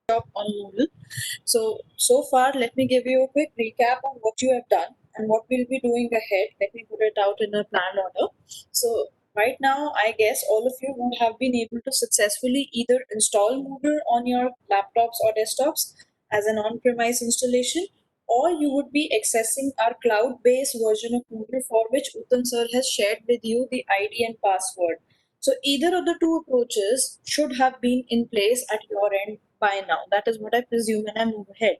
on Moodle. So far, let me give you a quick recap on what you have done and what we'll be doing ahead. Let me put it out in a planned order. So, right now, I guess all of you would have been able to successfully either install Moodle on your laptops or desktops as an on-premise installation, or you would be accessing our cloud-based version of Moodle for which Uttam sir has shared with you the ID and password. So either of the two approaches should have been in place at your end by now. That is what I presume when I move ahead.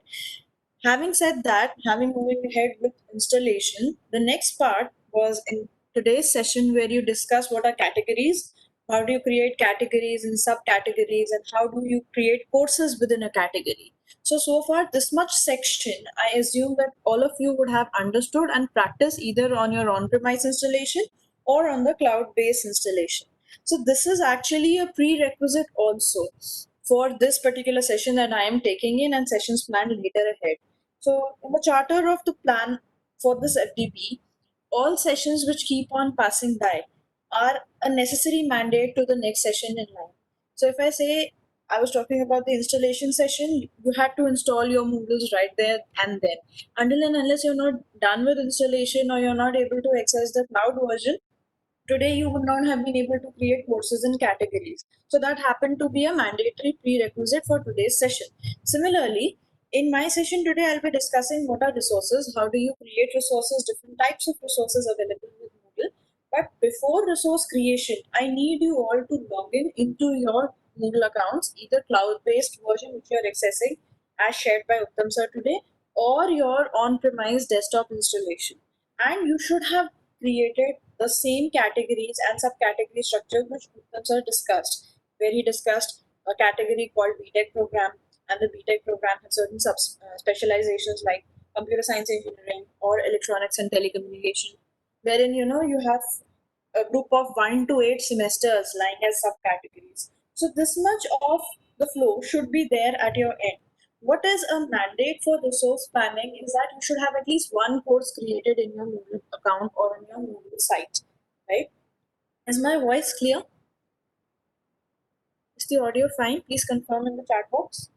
Having said that, having moving ahead with installation, the next part was in today's session where you discuss what are categories, how do you create categories and subcategories, and how do you create courses within a category. So far, this much section, I assume that all of you would have understood and practiced either on your on-premise installation or on the cloud-based installation. So this is actually a prerequisite also for this particular session that I am taking in and sessions planned later ahead. So in the charter of the plan for this FDP, all sessions which keep on passing by are a necessary mandate to the next session in line. So if I say I was talking about the installation session, you had to install your Moodles right there and then. Until and unless you're not done with installation or you're not able to access the cloud version, today you would not have been able to create courses in categories. So that happened to be a mandatory prerequisite for today's session. Similarly, in my session today, I'll be discussing what are resources, how do you create resources, different types of resources available with Moodle. But before resource creation, I need you all to log in into your Moodle accounts, either cloud-based version which you are accessing as shared by Uttam sir today, or your on-premise desktop installation. And you should have created the same categories and subcategory structures which Uttam sir discussed, where he discussed a category called BTech program, and the BTech program has certain specializations like computer science engineering or electronics and telecommunication, wherein you have a group of 1 to 8 semesters lying as subcategories. So this much of the flow should be there at your end. What is a mandate for resource planning is that you should have at least one course created in your Moodle account or on your Moodle site, right? Is my voice clear? Is the audio fine? Please confirm in the chat box.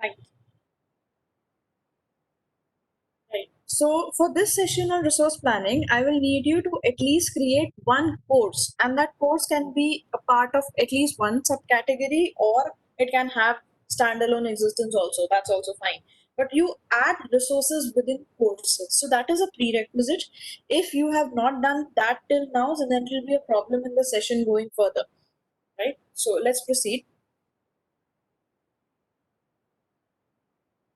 Thank you. Right. So for this session on resource planning, I will need you to at least create one course, and that course can be a part of at least one subcategory, or it can have standalone existence also. That's also fine. But you add resources within courses. So that is a prerequisite. If you have not done that till now, then there will be a problem in the session going further. Right? So let's proceed.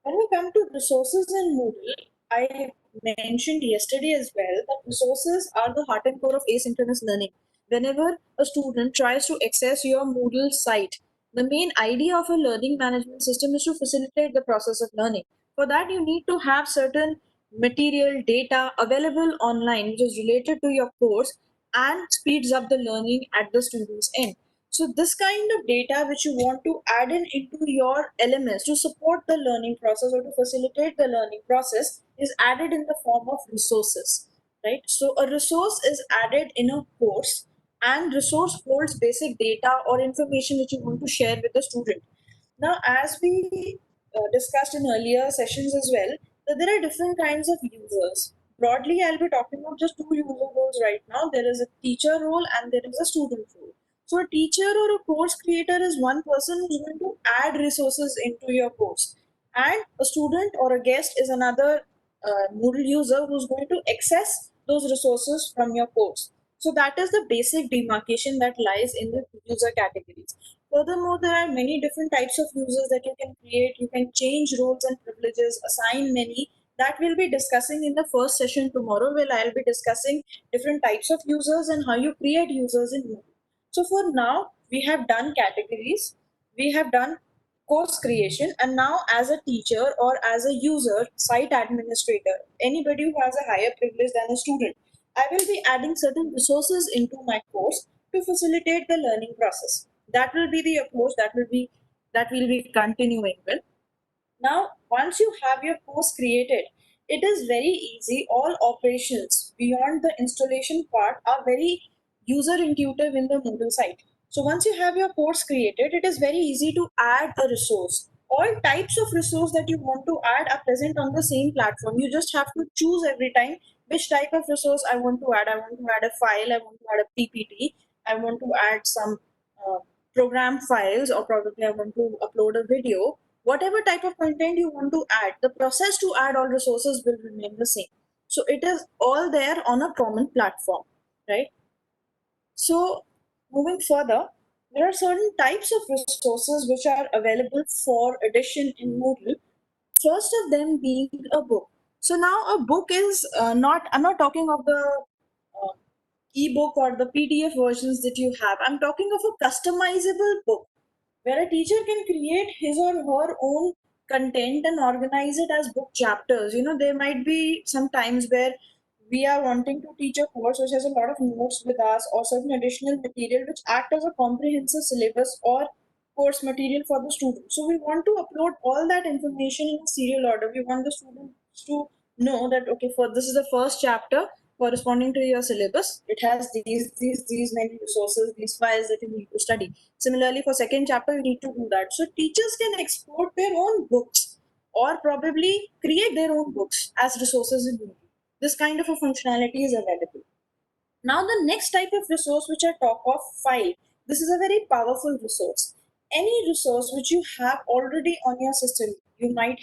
When we come to resources in Moodle, I mentioned yesterday as well that resources are the heart and core of asynchronous learning. Whenever a student tries to access your Moodle site, the main idea of a learning management system is to facilitate the process of learning. For that, you need to have certain material data available online which is related to your course and speeds up the learning at the student's end. So this kind of data which you want to add in into your LMS to support the learning process or to facilitate the learning process is added in the form of resources, right? So a resource is added in a course, and resource holds basic data or information which you want to share with the student. Now, as we discussed in earlier sessions as well, that there are different kinds of users. Broadly, I'll be talking about just two user roles right now. There is a teacher role and there is a student role. So a teacher or a course creator is one person who's going to add resources into your course. And a student or a guest is another Moodle user who's going to access those resources from your course. So that is the basic demarcation that lies in the user categories. Furthermore, there are many different types of users that you can create. You can change roles and privileges, assign many. That we'll be discussing in the first session tomorrow, where I'll be discussing different types of users and how you create users in Moodle. So for now, we have done categories, we have done course creation, and now as a teacher or as a user, site administrator, anybody who has a higher privilege than a student, I will be adding certain resources into my course to facilitate the learning process. That will be the approach that we'll be continuing with. Now, once you have your course created, it is very easy. All operations beyond the installation part are very user intuitive in the Moodle site. So once you have your course created, it is very easy to add a resource. All types of resource that you want to add are present on the same platform. You just have to choose every time which type of resource I want to add. I want to add a file, I want to add a PPT, I want to add some uh, program files, or probably I want to upload a video. Whatever type of content you want to add, the process to add all resources will remain the same. So it is all there on a common platform, right? So, moving further, there are certain types of resources which are available for addition in Moodle. First of them being a book. So now a book is I'm not talking of the uh, ebook or the PDF versions that you have. I'm talking of a customizable book where a teacher can create his or her own content and organize it as book chapters. You know, there might be some times where we are wanting to teach a course which has a lot of notes with us or certain additional material which act as a comprehensive syllabus or course material for the student. So we want to upload all that information in serial order. We want the students to know that okay, for this is the first chapter corresponding to your syllabus. It has these many resources, these files that you need to study. Similarly, for second chapter, you need to do that. So teachers can export their own books or probably create their own books as resources in Moodle. This kind of a functionality is available. Now, the next type of resource which I talk of, file. This is a very powerful resource. Any resource which you have already on your system, you might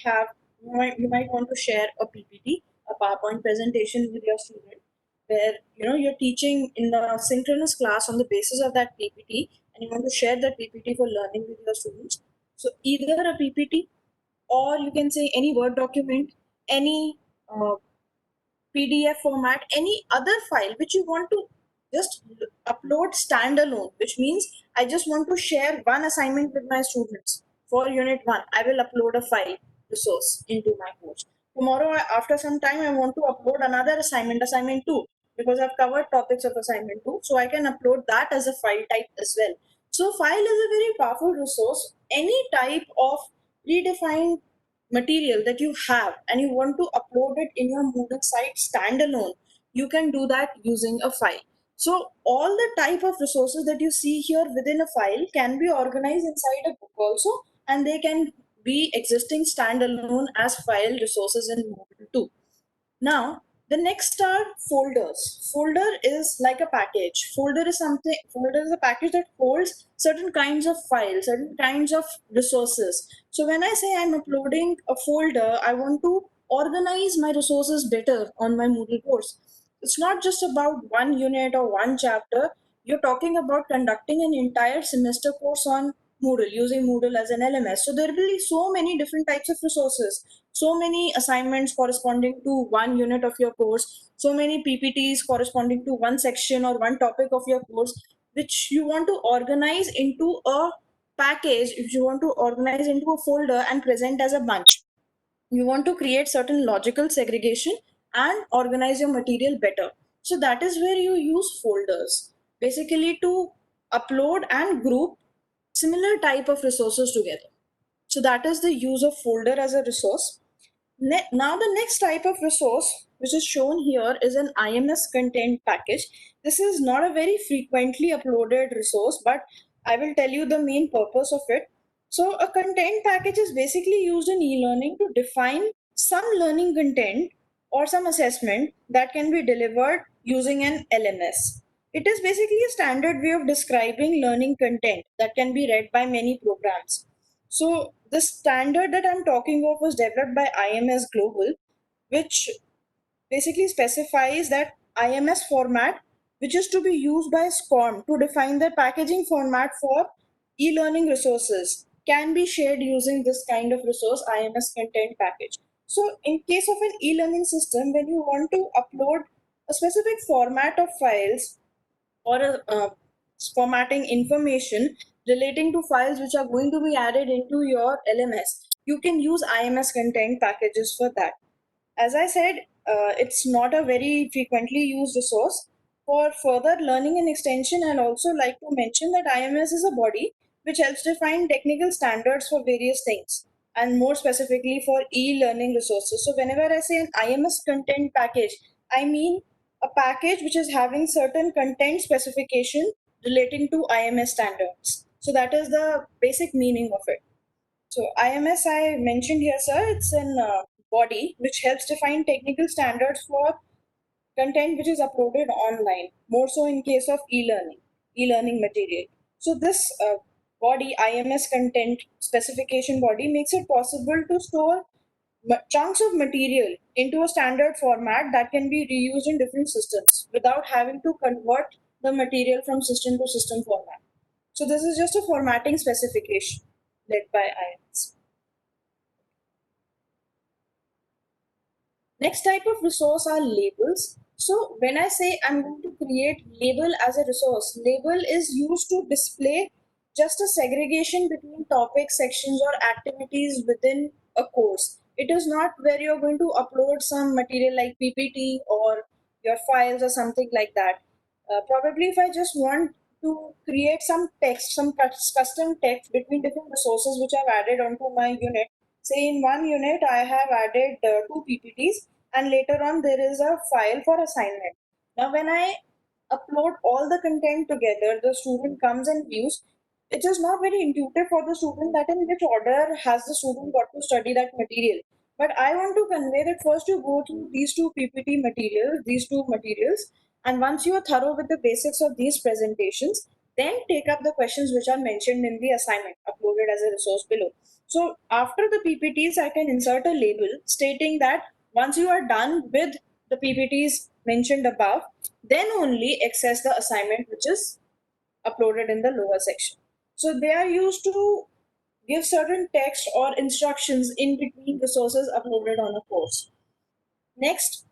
want to share a PPT, a PowerPoint presentation with your student, where you're teaching in a synchronous class on the basis of that PPT, and you want to share that PPT for learning with your students. So either a PPT, or you can say any Word document, any PDF format, any other file which you want to just upload standalone, which means I just want to share one assignment with my students for unit one. I will upload a file resource into my course. Tomorrow, after some time, I want to upload another assignment, assignment two, because I've covered topics of assignment two. So I can upload that as a file type as well. So file is a very powerful resource. Any type of predefined material that you have and you want to upload it in your Moodle site standalone, you can do that using a file. So all the type of resources that you see here within a file can be organized inside a book also, and they can be existing standalone as file resources in Moodle too. Now, the next are folders. Folder is like a package. Folder is a package that holds certain kinds of files, certain kinds of resources. So when I say I'm uploading a folder, I want to organize my resources better on my Moodle course. It's not just about one unit or one chapter. You're talking about conducting an entire semester course on Moodle, using Moodle as an LMS. So there will be so many different types of resources, so many assignments corresponding to one unit of your course, so many PPTs corresponding to one section or one topic of your course, which you want to organize into a package, if you want to organize into a folder and present as a bunch. You want to create certain logical segregation and organize your material better. So that is where you use folders, basically to upload and group similar type of resources together. So that is the use of folder as a resource. Now the next type of resource which is shown here is an IMS content package. This is not a very frequently uploaded resource, but I will tell you the main purpose of it. So a content package is basically used in e-learning to define some learning content or some assessment that can be delivered using an LMS. It is basically a standard way of describing learning content that can be read by many programs. So the standard that I'm talking of was developed by IMS Global, which basically specifies that IMS format, which is to be used by SCORM to define the packaging format for e-learning resources, can be shared using this kind of resource, IMS content package. So in case of an e-learning system, when you want to upload a specific format of files or formatting information relating to files which are going to be added into your LMS, you can use IMS content packages for that. As I said, it's not a very frequently used resource. For further learning and extension, I'd also like to mention that IMS is a body which helps define technical standards for various things, and more specifically for e-learning resources. So whenever I say an IMS content package, I mean a package which is having certain content specification relating to IMS standards. So that is the basic meaning of it. So IMS I mentioned here, sir, it's an body which helps define technical standards for content which is uploaded online, more so in case of e-learning material. So this body, IMS content specification body, makes it possible to store chunks of material into a standard format that can be reused in different systems without having to convert the material from system to system format. So this is just a formatting specification led by IMS. Next type of resource are labels. So when I say I'm going to create label as a resource, label is used to display just a segregation between topic sections or activities within a course. It is not where you're going to upload some material like PPT or your files or something like that. Probably if I just want to create some text, some custom text between different resources which I've added onto my unit. Say in one unit, I have added two PPTs, and later on there is a file for assignment. Now, when I upload all the content together, the student comes and views. It is not very intuitive for the student that in which order has the student got to study that material. But I want to convey that first you go through these two PPT materials, these two materials, and once you are thorough with the basics of these presentations, then take up the questions which are mentioned in the assignment uploaded as a resource below. So after the PPTs, I can insert a label stating that once you are done with the PPTs mentioned above, then only access the assignment which is uploaded in the lower section. So they are used to give certain text or instructions in between resources uploaded on a course. Next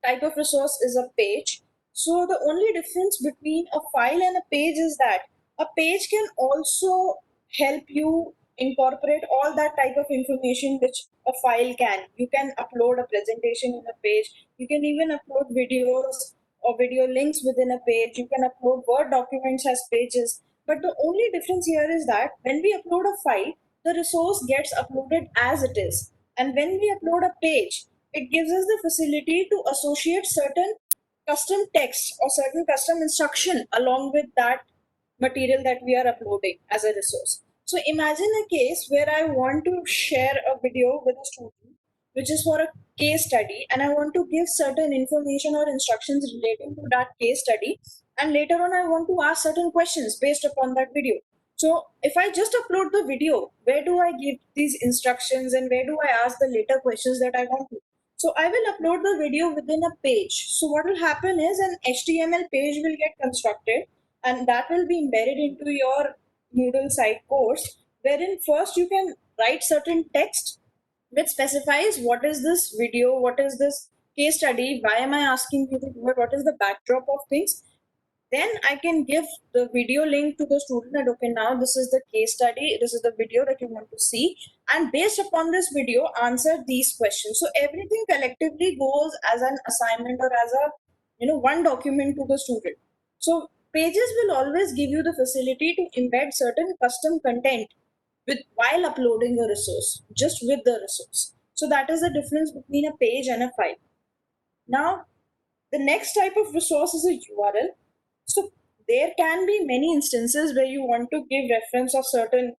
type of resource is a page. So the only difference between a file and a page is that a page can also help you incorporate all that type of information which a file can. You can upload a presentation in a page. You can even upload videos or video links within a page. You can upload Word documents as pages. But the only difference here is that when we upload a file, the resource gets uploaded as it is. And when we upload a page, it gives us the facility to associate certain custom text or certain custom instruction along with that material that we are uploading as a resource. So imagine a case where I want to share a video with a student, which is for a case study, and I want to give certain information or instructions relating to that case study. And later on, I want to ask certain questions based upon that video. So if I just upload the video, where do I give these instructions and where do I ask the later questions that I want to? So I will upload the video within a page. So what will happen is an HTML page will get constructed and that will be embedded into your Moodle site course, wherein first you can write certain text which specifies what is this video, what is this case study, why am I asking you to do it, what is the backdrop of things. Then I can give the video link to the student that okay, now this is the case study, this is the video that you want to see, and based upon this video answer these questions. So everything collectively goes as an assignment or as a one document to the student. So pages will always give you the facility to embed certain custom content with while uploading a resource, just with the resource. So that is the difference between a page and a file. Now the next type of resource is a URL. So there can be many instances where you want to give reference of certain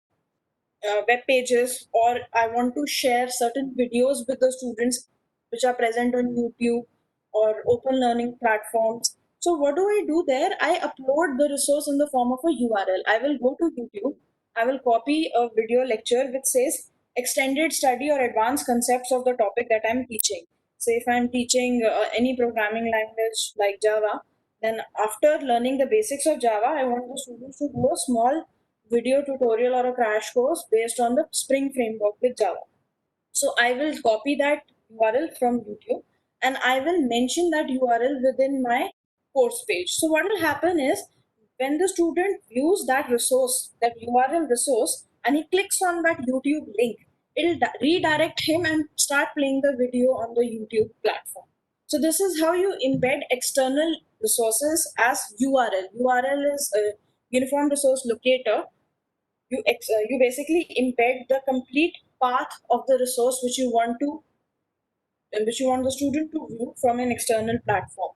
web pages, or I want to share certain videos with the students which are present on YouTube or open learning platforms. So what do I do there? I upload the resource in the form of a URL. I will go to YouTube. I will copy a video lecture which says extended study or advanced concepts of the topic that I'm teaching. Say if I'm teaching any programming language like Java, then after learning the basics of Java, I want the students to do a small video tutorial or a crash course based on the Spring framework with Java. So I will copy that URL from YouTube and I will mention that URL within my course page. So what will happen is when the student views that resource, that URL resource, and he clicks on that YouTube link, it'll redirect him and start playing the video on the YouTube platform. So this is how you embed external resources as URL. URL is a uniform resource locator. You basically embed the complete path of the resource which you want the student to view from an external platform.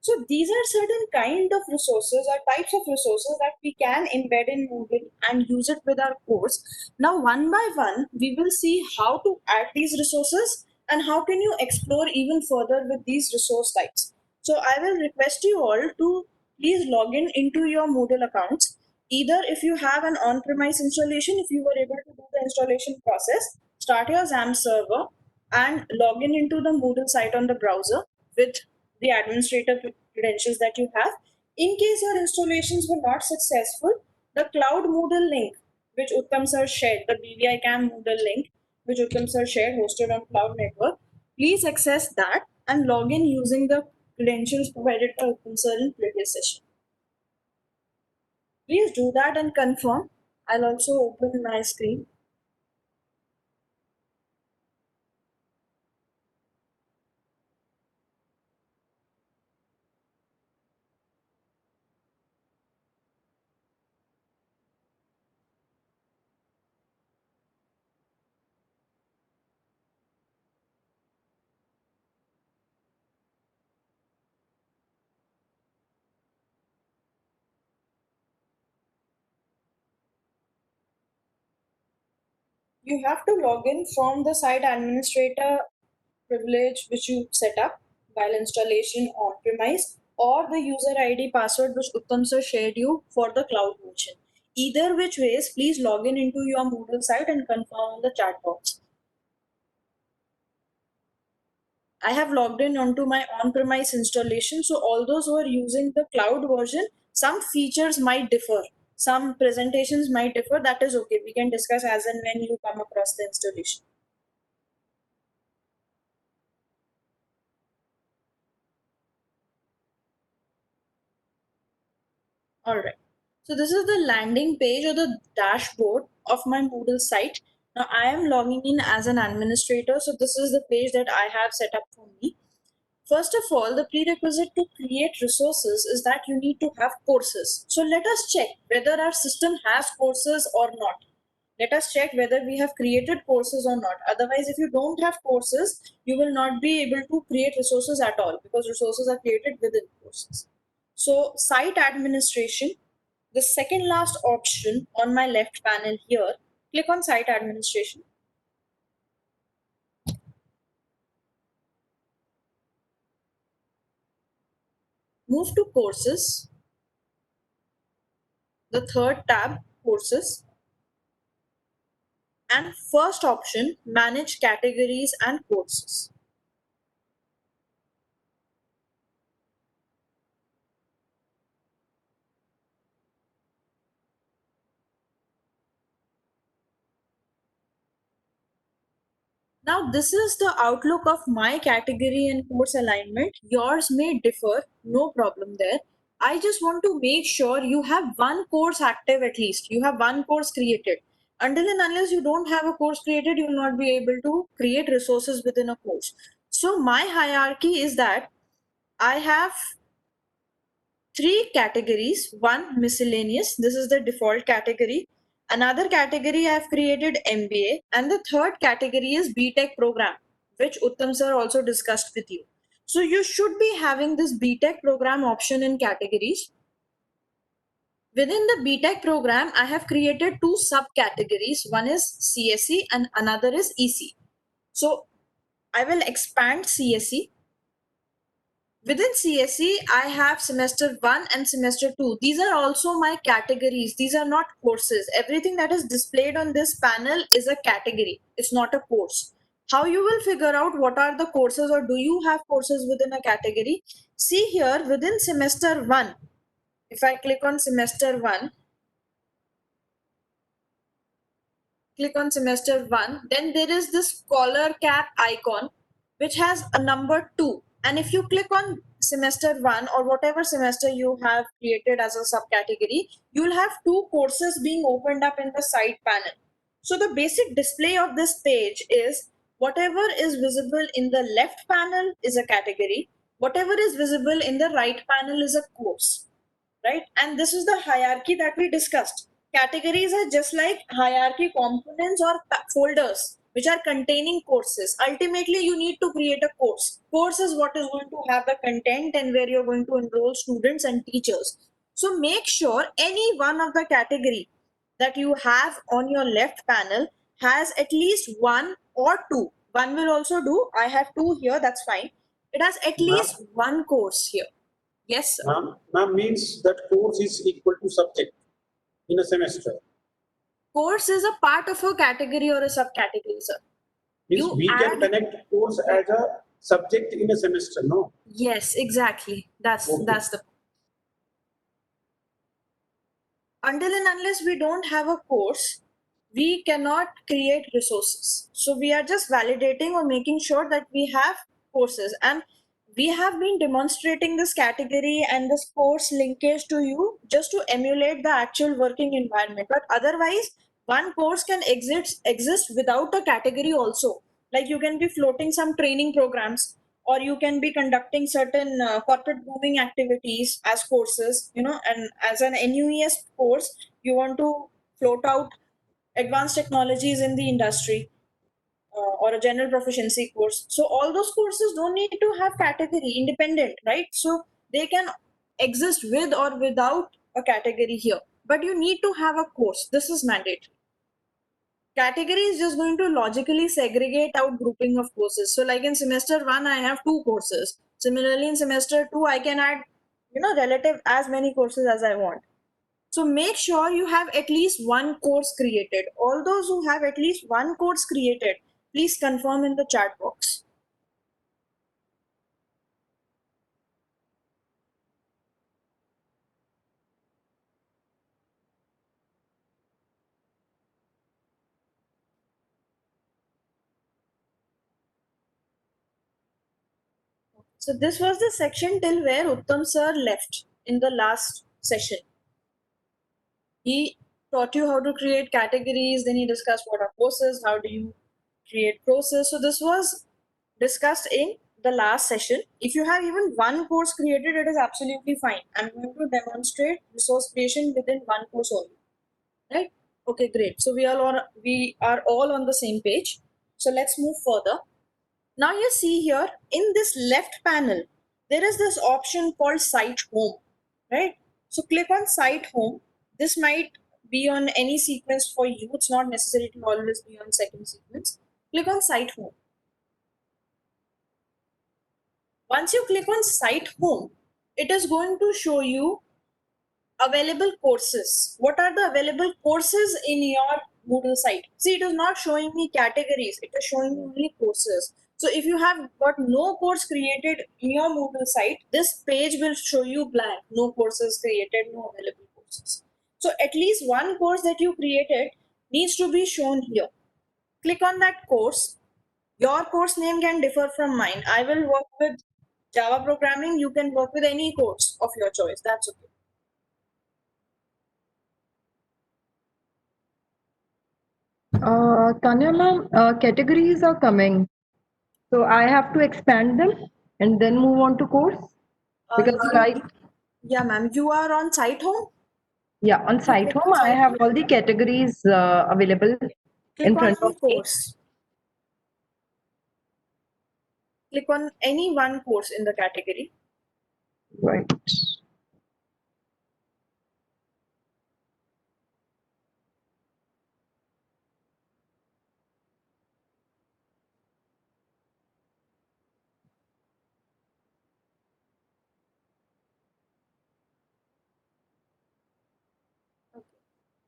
So these are certain kind of resources or types of resources that we can embed in Moodle and use it with our course. Now, one by one, we will see how to add these resources and how can you explore even further with these resource types. So I will request you all to please log in into your Moodle accounts. Either if you have an on-premise installation, if you were able to do the installation process, start your XAMPP server and log in into the Moodle site on the browser with the administrator credentials that you have. In case your installations were not successful, the Cloud Moodle link, which Uttam sir shared, the BVI Cam Moodle link, which Uttam sir shared, hosted on Cloud Network, please access that and log in using the credentials provided by Uttam sir in previous session. Please do that and confirm. I'll also open my screen. You have to log in from the site administrator privilege which you set up while installation on premise, or the user ID password which Uttam sir shared you for the cloud version. Either which ways, please log in into your Moodle site and confirm on the chat box. I have logged in onto my on-premise installation. So all those who are using the cloud version, some features might differ. Some presentations might differ. That is okay. We can discuss as and when you come across the installation. All right. So this is the landing page or the dashboard of my Moodle site. Now I am logging in as an administrator. So this is the page that I have set up for me. First of all, the prerequisite to create resources is that you need to have courses. So let us check whether our system has courses or not. Let us check whether we have created courses or not. Otherwise, if you don't have courses, you will not be able to create resources at all because resources are created within courses. So site administration, the second last option on my left panel here, click on site administration. Move to courses, the third tab, courses, and first option, manage categories and courses. Now, this is the outlook of my category and course alignment. Yours may differ, no problem there. I just want to make sure you have one course active at least. You have one course created. Until and unless you don't have a course created, you will not be able to create resources within a course. So my hierarchy is that I have three categories. One, miscellaneous. This is the default category. Another category I've created MBA. And the third category is BTech program, which Uttam sir also discussed with you. So you should be having this BTech program option in categories. Within the BTech program, I have created two subcategories. One is CSE and another is EC. So I will expand CSE. Within CSE, I have semester 1 and semester 2. These are also my categories. These are not courses. Everything that is displayed on this panel is a category. It's not a course. How you will figure out what are the courses or do you have courses within a category? See here within semester 1, if I click on semester 1, then there is this collar cap icon which has a number 2. And if you click on semester 1 or whatever semester you have created as a subcategory, you will have two courses being opened up in the side panel. So the basic display of this page is whatever is visible in the left panel is a category, whatever is visible in the right panel is a course, right? And this is the hierarchy that we discussed. Categories are just like hierarchy components or folders which are containing courses. Ultimately, you need to create a course. Course is what is going to have the content and where you're going to enroll students and teachers. So make sure any one of the category that you have on your left panel has at least one or two. One will also do. I have two here, that's fine. It has at Ma'am, least one course here. Yes, sir. ma'am means that course is equal to subject in a semester. Course is a part of a category or a subcategory, sir. Means You we can add, connect course as a subject in a semester, no? yes, exactly. That's Okay. the until and unless we don't have a course, we cannot create resources. So we are just validating or making sure that we have courses, and we have been demonstrating this category and this course linkage to you just to emulate the actual working environment. But otherwise, one course can exist without a category also. Like you can be floating some training programs, or you can be conducting certain corporate booming activities as courses, and as an NUES course, you want to float out advanced technologies in the industry, or a general proficiency course. So all those courses don't need to have category independent, right? So they can exist with or without a category here, but you need to have a course. This is mandatory. Category is just going to logically segregate out grouping of courses. So like in semester 1 I have two courses. Similarly in semester 2 I can add relative as many courses as I want. So make sure you have at least one course created. All those who have at least one course created, please confirm in the chat box. So this was the section till where Uttam sir left in the last session. He taught you how to create categories, then he discussed what are courses, how do you create process. So this was discussed in the last session. If you have even one course created, it is absolutely fine. I'm going to demonstrate resource creation within one course only. Right? Okay, great. So we are all on the same page. So let's move further. Now you see here in this left panel, there is this option called Site Home, right? So click on Site Home. This might be on any sequence for you. It's not necessary to always be on second sequence. Click on Site Home. Once you click on Site Home, it is going to show you available courses. What are the available courses in your Moodle site? See, it is not showing me categories, it is showing me only courses. So if you have got no course created in your Moodle site, this page will show you blank, no courses created, no available courses. So at least one course that you created needs to be shown here. Click on that course. Your course name can differ from mine. I will work with Java programming. You can work with any course of your choice. That's okay. Tanya ma'am, categories are coming. So I have to expand them and then move on to course? Because like, Yeah, ma'am. You are on Site Home? yeah, on Did you Site click Home, on I Site have Home? all the categories available Click in on front of any me. course. Click on any one course in the category. Right.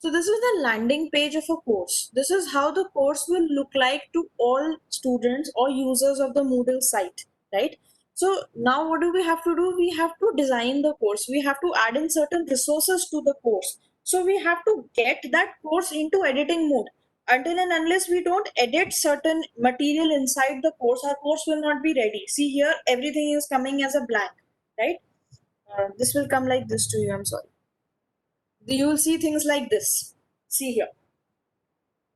So this is the landing page of a course. This is how the course will look like to all students or users of the Moodle site, right? So now what do we have to do? We have to design the course. We have to add in certain resources to the course. So we have to get that course into editing mode. Until and unless we don't edit certain material inside the course, our course will not be ready. See here, everything is coming as a blank, right? This will come like this to you. I'm sorry. You will see things like this. See here.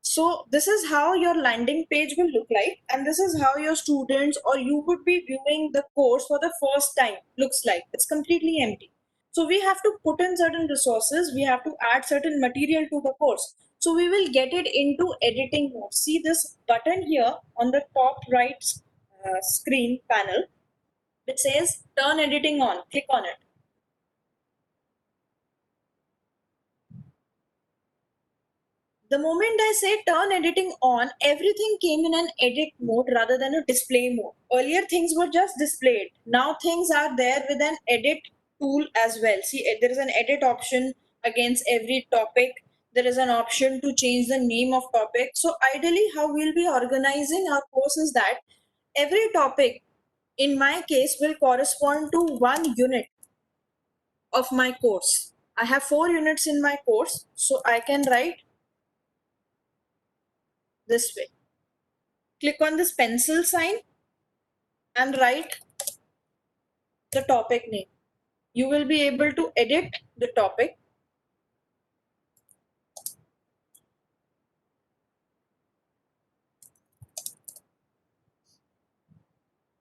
So this is how your landing page will look like, and this is how your students or you would be viewing the course for the first time looks like. It's completely empty. So we have to put in certain resources, we have to add certain material to the course. So we will get it into editing mode. See this button here on the top right screen panel. It says turn editing on. Click on it. The moment I say turn editing on, everything came in an edit mode rather than a display mode. Earlier things were just displayed. Now things are there with an edit tool as well. See, there is an edit option against every topic. There is an option to change the name of topic. So ideally how we'll be organizing our course is that every topic in my case will correspond to one unit of my course. I have 4 units in my course, so I can write this way. Click on this pencil sign and write the topic name. You will be able to edit the topic.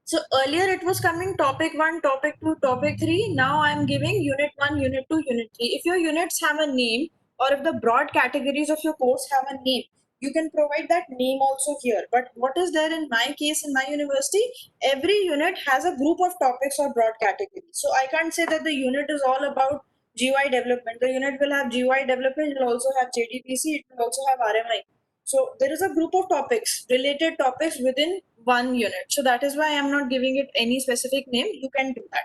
So earlier it was coming topic 1, topic 2, topic 3. Now I'm giving unit 1, unit 2, unit 3. If your units have a name, or if the broad categories of your course have a name, you can provide that name also here. But what is there in my case in my university? Every unit has a group of topics or broad categories. So I can't say that the unit is all about GUI development. The unit will have GUI development, it will also have JDBC, it will also have RMI. So there is a group of topics, related topics within one unit. So that is why I'm not giving it any specific name. You can do that.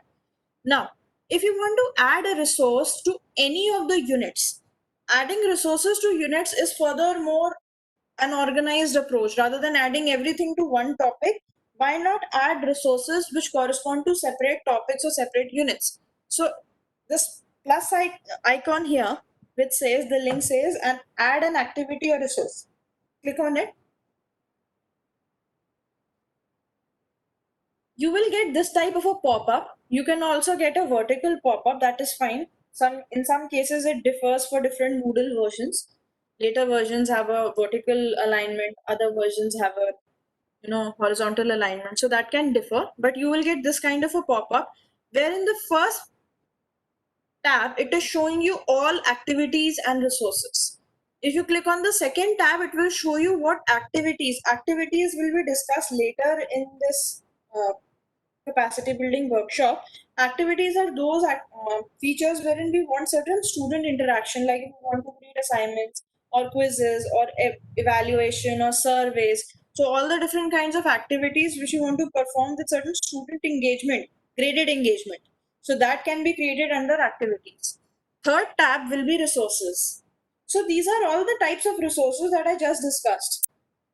Now, if you want to add a resource to any of the units, adding resources to units is furthermore an organized approach. Rather than adding everything to one topic, why not add resources which correspond to separate topics or separate units? So this plus icon here, which says, the link says, and add an activity or resource. Click on it. You will get this type of a pop-up. You can also get a vertical pop-up, that is fine. In some cases it differs for different Moodle versions. Later versions have a vertical alignment, other versions have a horizontal alignment. So that can differ, but you will get this kind of a pop-up where in the first tab it is showing you all activities and resources. If you click on the second tab, it will show you what activities will be discussed later in this capacity building workshop. Activities are those features wherein we want certain student interaction, like if we want to create assignments or quizzes or evaluation or surveys. So all the different kinds of activities which you want to perform with certain student engagement, graded engagement. So that can be created under activities. Third tab will be resources. So these are all the types of resources that I just discussed: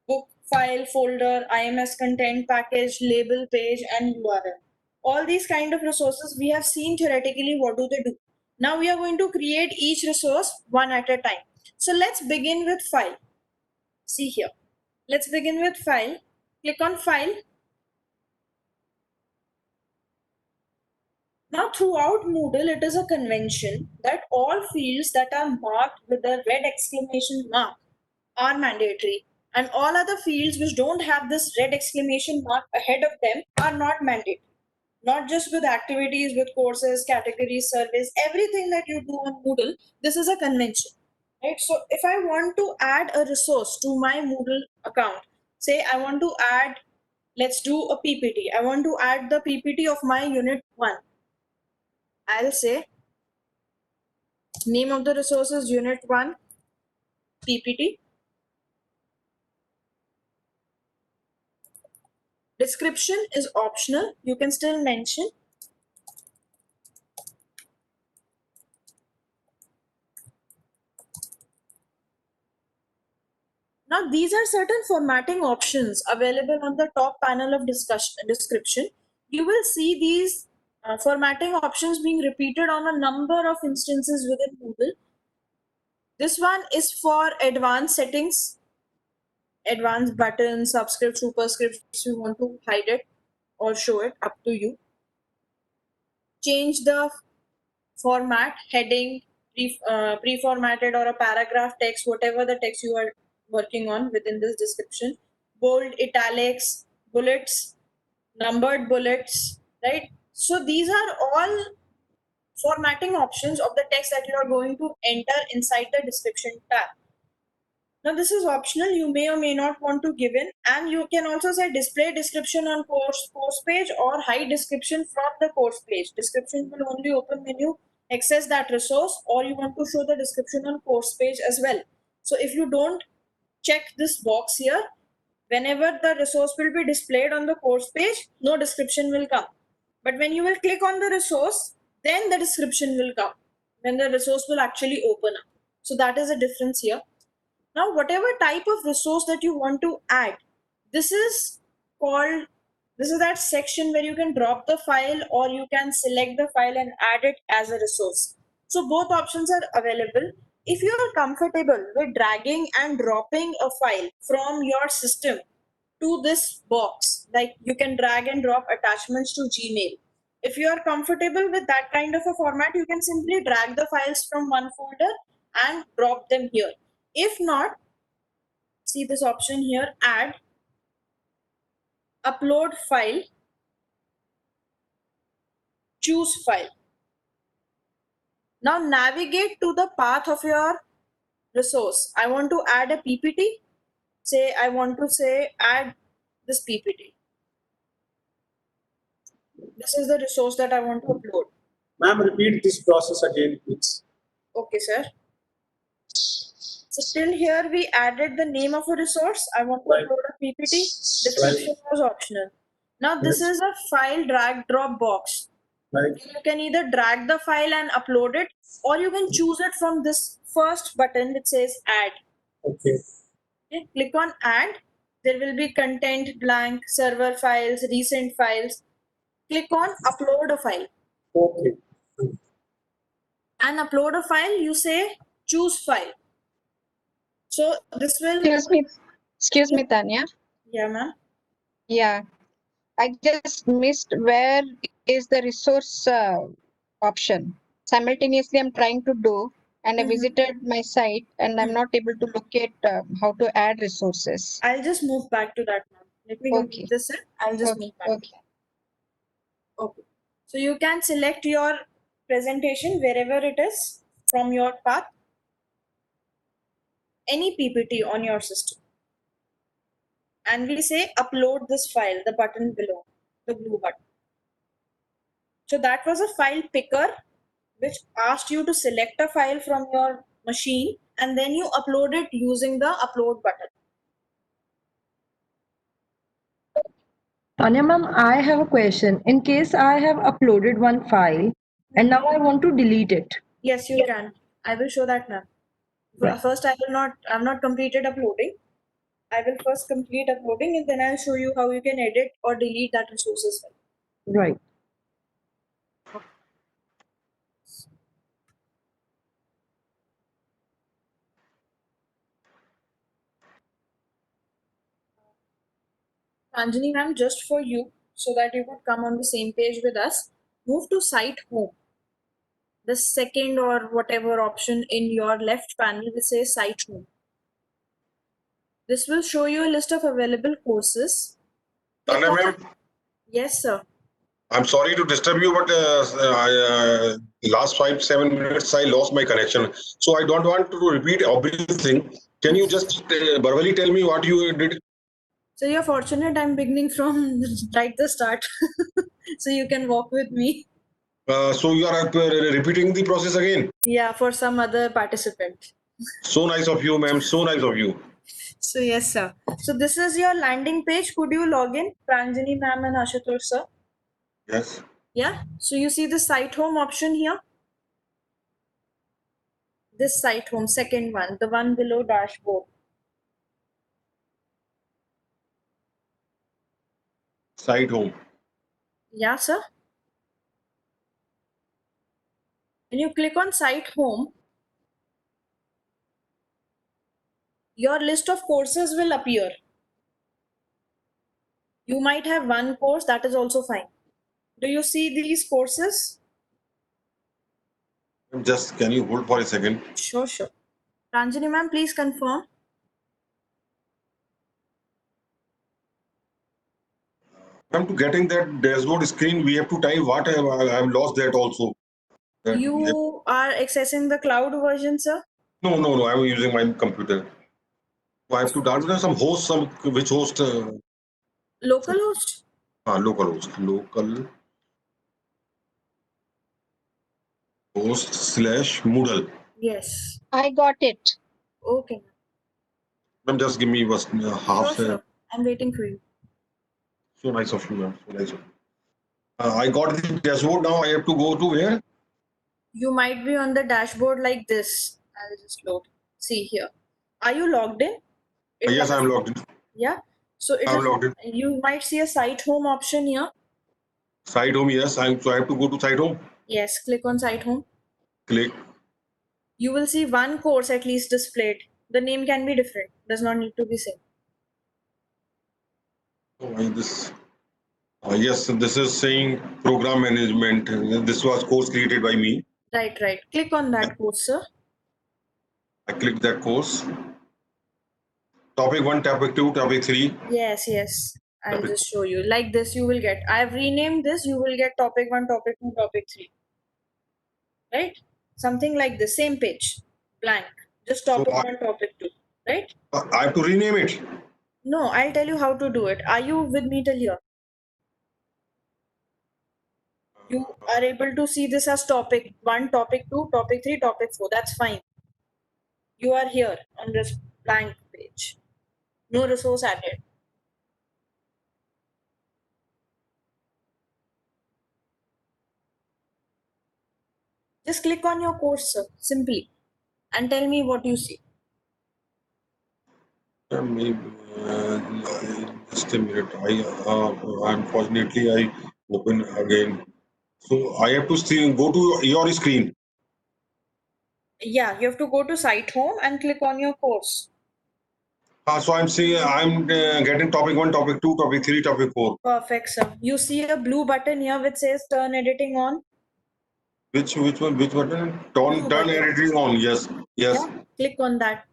book, file, folder, IMS content, package, label, page, and URL. All these kind of resources we have seen theoretically what do they do. Now we are going to create each resource one at a time. So let's begin with file. See here. Let's begin with file. Click on file. Now throughout Moodle, it is a convention that all fields that are marked with a red exclamation mark are mandatory, and all other fields which don't have this red exclamation mark ahead of them are not mandatory. Not just with activities, with courses, categories, surveys, everything that you do on Moodle, this is a convention, right? So if I want to add a resource to my Moodle account, say I want to add, let's do a PPT. I want to add the PPT of my unit 1. I'll say name of the resource is unit 1 PPT. Description is optional. You can still mention. Now, these are certain formatting options available on the top panel of description. You will see these formatting options being repeated on a number of instances within Moodle. This one is for advanced settings, advanced buttons, subscript, superscript. If you want to hide it or show it, up to you. Change the format, heading, pre-formatted or a paragraph text, whatever the text you are working on within this description. Bold, italics, bullets, numbered bullets, right? So these are all formatting options of the text that you are going to enter inside the description tab. Now this is optional. You may or may not want to give in, and you can also say display description on course page or hide description from the course page. Description will only open when you access that resource, or you want to show the description on course page as well. So if you don't check this box here, whenever the resource will be displayed on the course page, no description will come. But when you will click on the resource, then the description will come, when the resource will actually open up. So that is a difference here. Now, whatever type of resource that you want to add, this is that section where you can drop the file or you can select the file and add it as a resource. So both options are available. If you are comfortable with dragging and dropping a file from your system to this box, like you can drag and drop attachments to Gmail. If you are comfortable with that kind of a format, you can simply drag the files from one folder and drop them here. If not, see this option here, add, upload file, choose file. Now navigate to the path of your resource. I want to add a PPT. I want to add this PPT. This is the resource that I want to upload. Ma'am, repeat this process again, please. Okay, sir. So till here we added the name of a resource. I want to Right. upload a PPT. Description was optional. Now this Yes. is a file drag drop box. Right. You can either drag the file and upload it, or you can choose it from this first button which says add. Okay. Okay, click on add. There will be content blank, server files, recent files. Click on upload a file. Okay. And upload a file, you say choose file. So this will, Excuse me, Tanya. yeah, ma'am. Yeah, I just missed where is the resource option. Simultaneously, I'm trying to do, and I Mhm. visited my site, and I'm not able to locate how to add resources. I'll just move back to that, ma'am. Let me Okay. complete this in. I'll just Okay, move back. okay. Okay. So you can select your presentation wherever it is from your path, any PPT on your system. And we say upload this file, the button below, the blue button. So that was a file picker which asked you to select a file from your machine and then you upload it using the upload button. Tanya ma'am, I have a question. In case I have uploaded one file and now I want to delete it. Yes, you can. I will show that now. Right. First, I've not completed uploading. I will first complete uploading and then I'll show you how you can edit or delete that resource as well. Right. Anjani ma'am, just for you, so that you could come on the same page with us, move to site home. The second or whatever option in your left panel will say site home. This will show you a list of available courses. Tanya ma'am, Yes, sir. I'm sorry to disturb you, but last 5-7 minutes I lost my connection. So I don't want to repeat obvious thing. Can you just verbally tell me what you did? So you're fortunate I'm beginning from right the start. So you can walk with me. So you are repeating the process again. Yeah, for some other participant. So nice of you, ma'am. So nice of you. So yes, sir. So this is your landing page. Could you log in, Pranjani ma'am and Ashutosh sir? Yes. Yeah. So you see the site home option here. This site home, second one, the one below dashboard. Site home. Yeah, sir. When you click on site home, your list of courses will appear. You might have one course, that is also fine. Do you see these courses? Just can you hold for a second? Sure, sure. Pranjani ma'am, please confirm. Come to getting that dashboard screen, we have to type what I've lost that also. You are accessing the cloud version, sir? No, I'm using my computer. I have to dance some host, which host? Localhost. Local host. Local host / Moodle. Yes. I got it. Okay. Ma'am, just give me was half. Sure, sure. I'm waiting for you. So nice of you, ma'am. So nice of you. I got the dashboard now. I have to go to where? You might be on the dashboard like this. I'll just load. See here. Are you logged in? It Yes, has- I'm logged in. Yeah. So it I'm is. logged in. You might see a site home option here. Site home, yes. So I have to go to site home. Yes. Click on site home. Click. You will see one course at least displayed. The name can be different. Does not need to be same. Oh, this. Yes, this is saying program management. This was course created by me. Right, right. Click on that course, sir. I clicked that course. Topic 1, topic 2, topic 3. Yes, yes. I'll Topic. just show you. Like this, you will get. I've renamed this. You will get topic 1, topic 2, topic 3. Right? Something like the same page. Blank. Just So topic 1, topic 2. Right? I have to rename it. No, I'll tell you how to do it. Are you with me till here? You are able to see this as topic 1, topic 2, topic 3, topic 4. That's fine. You are here on this blank page. No resource added. Just click on your course, sir, simply, and tell me what you see. Maybe, just a minute. Unfortunately, I open again. So I have to go to your screen. Yeah, you have to go to site home and click on your course. So I'm seeing I'm getting topic 1, topic 2, topic 3, topic 4. Perfect, sir. You see a blue button here which says turn editing on. Which one? Which button? Blue Turn button. editing on. Yes. Yes. Yeah, click on that.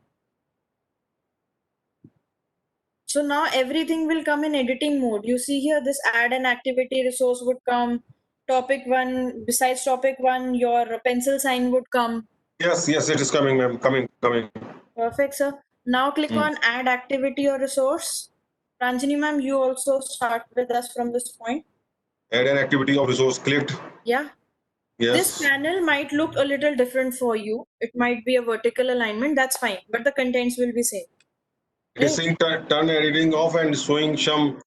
So now everything will come in editing mode. You see here this add an activity resource would come. Topic 1, besides topic 1, your pencil sign would come. Yes. Yes. It is coming, ma'am. Coming. Perfect, sir. Now click on add activity or resource. Ranjini ma'am, you also start with us from this point. Add an activity of resource. Clicked. Yeah. This Yes. panel might look a little different for you. It might be a vertical alignment. That's fine, but the contents will be same. It is saying turn editing off and showing some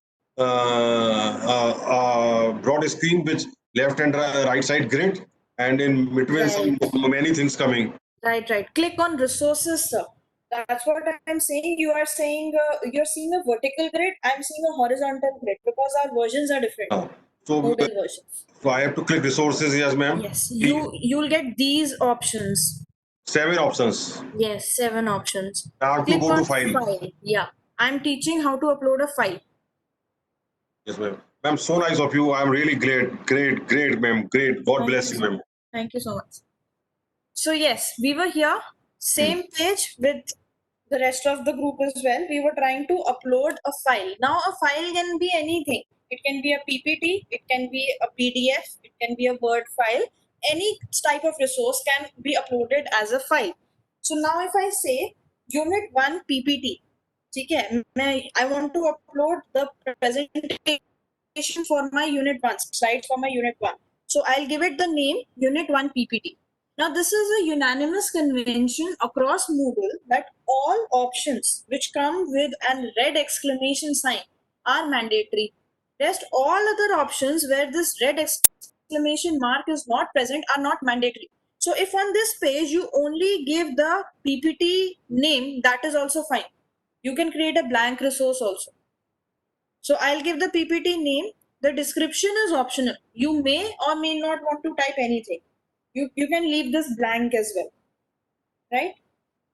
broad screen with left and right side grid, and in between some many things coming. Right, right. Click on resources, sir. That's what I'm saying. You are saying you're seeing a vertical grid. I'm seeing a horizontal grid because our versions are different. So Moodle versions. I have to click resources. Yes, ma'am. Yes, you'll get these options. 7 options. Yes, 7 options. I have to Click go to on file. Yeah, I'm teaching how to upload a file. Yes, ma'am. Ma'am, so nice of you. I'm really great, ma'am. Great. God bless you, ma'am. Thank you so much. So yes, we were here, same page with the rest of the group as well. We were trying to upload a file. Now a file can be anything. It can be a PPT, it can be a PDF, it can be a Word file. Any type of resource can be uploaded as a file. So now if I say unit 1 PPT, okay, I want to upload the presentation for my unit 1, slides for my unit 1. So I'll give it the name unit 1 PPT. Now, this is a unanimous convention across Moodle that all options which come with a red exclamation sign are mandatory. Rest all other options where this red exclamation mark is not present are not mandatory. So if on this page you only give the PPT name, that is also fine. You can create a blank resource also. So I'll give the PPT name. The description is optional. You may or may not want to type anything. You can leave this blank as well, right?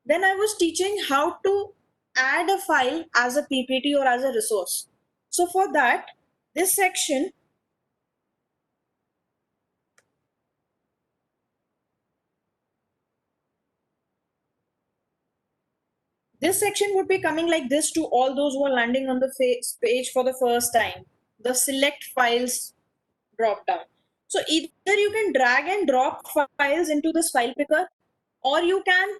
Then I was teaching how to add a file as a PPT or as a resource. So for that, this section, would be coming like this to all those who are landing on the page for the first time. The select files drop down. So either you can drag and drop files into this file picker, or you can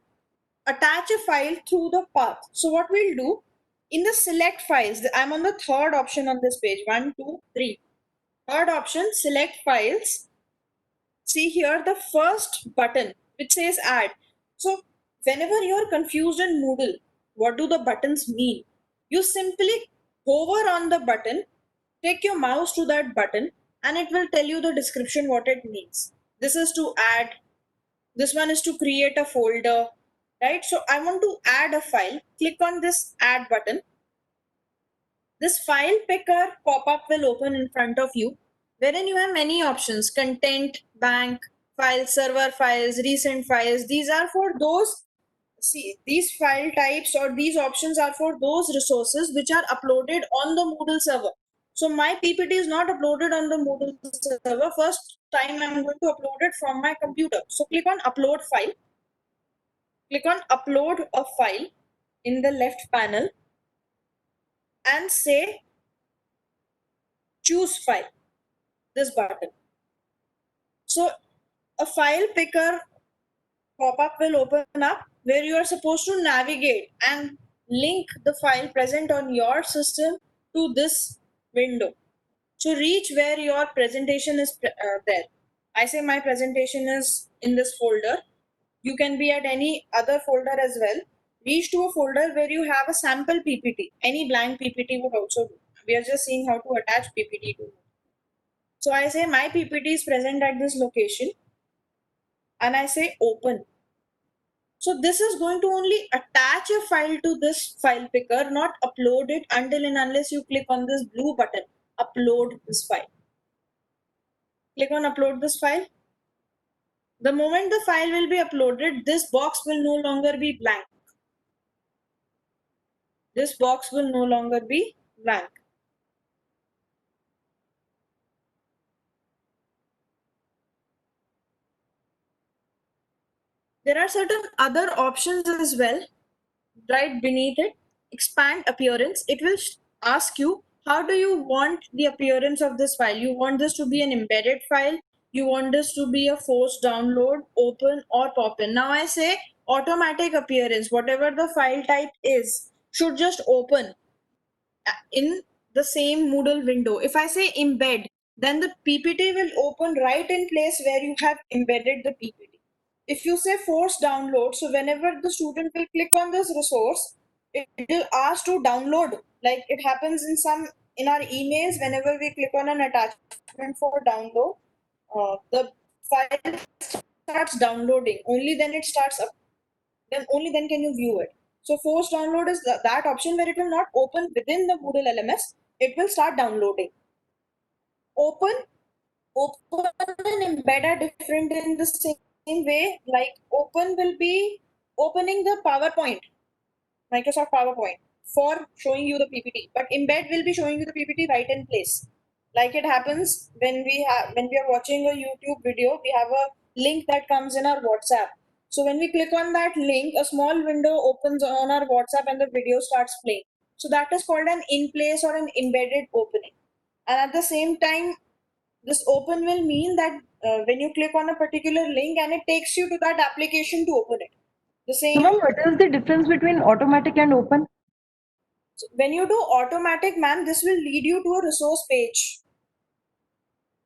attach a file through the path. So what we'll do, in the select files, I'm on the third option on this page, 1, 2, 3. Third option, select files. See here the first button which says add. So whenever you're confused in Moodle, what do the buttons mean? You simply hover on the button, take your mouse to that button, and it will tell you the description what it means. This is to add, this one is to create a folder, right? So I want to add a file, click on this add button. This file picker pop-up will open in front of you, wherein you have many options: content, bank, files, server files, recent files. These are for those, see, these file types or these options are for those resources which are uploaded on the Moodle server. So my PPT is not uploaded on the Moodle server. First time I'm going to upload it from my computer. So click on upload file. Click on upload a file in the left panel and say choose file, this button. So a file picker pop-up will open up where you are supposed to navigate and link the file present on your system to this window. So reach where your presentation is there. I say my presentation is in this folder. You can be at any other folder as well. Reach to a folder where you have a sample PPT. Any blank PPT would also do. We are just seeing how to attach PPT to it. So I say my PPT is present at this location and I say open. So this is going to only attach a file to this file picker, not upload it until and unless you click on this blue button, upload this file. Click on upload this file. The moment the file will be uploaded, this box will no longer be blank. This box will no longer be blank. There are certain other options as well. Right beneath it, expand appearance. It will ask you, how do you want the appearance of this file? You want this to be an embedded file? You want this to be a forced download, open or pop-in? Now I say automatic appearance. Whatever the file type is, should just open in the same Moodle window. If I say embed, then the PPT will open right in place where you have embedded the PPT. If you say force download, so whenever the student will click on this resource, it will ask to download. Like it happens in our emails, whenever we click on an attachment for download, the file starts downloading. Only then it starts up. Then only then can you view it. So force download is that option where it will not open within the Moodle LMS. It will start downloading. Open and embed are different in the same way. Like open will be opening the PowerPoint, Microsoft PowerPoint, for showing you the PPT, but embed will be showing you the PPT right in place. Like it happens when we are watching a YouTube video, we have a link that comes in our WhatsApp. So when we click on that link, a small window opens on our WhatsApp and the video starts playing. So that is called an in place or an embedded opening. And at the same time, this open will mean that when you click on a particular link and it takes you to that application to open it. The same. Ma'am, what is the difference between automatic and open? When you do automatic, ma'am, this will lead you to a resource page.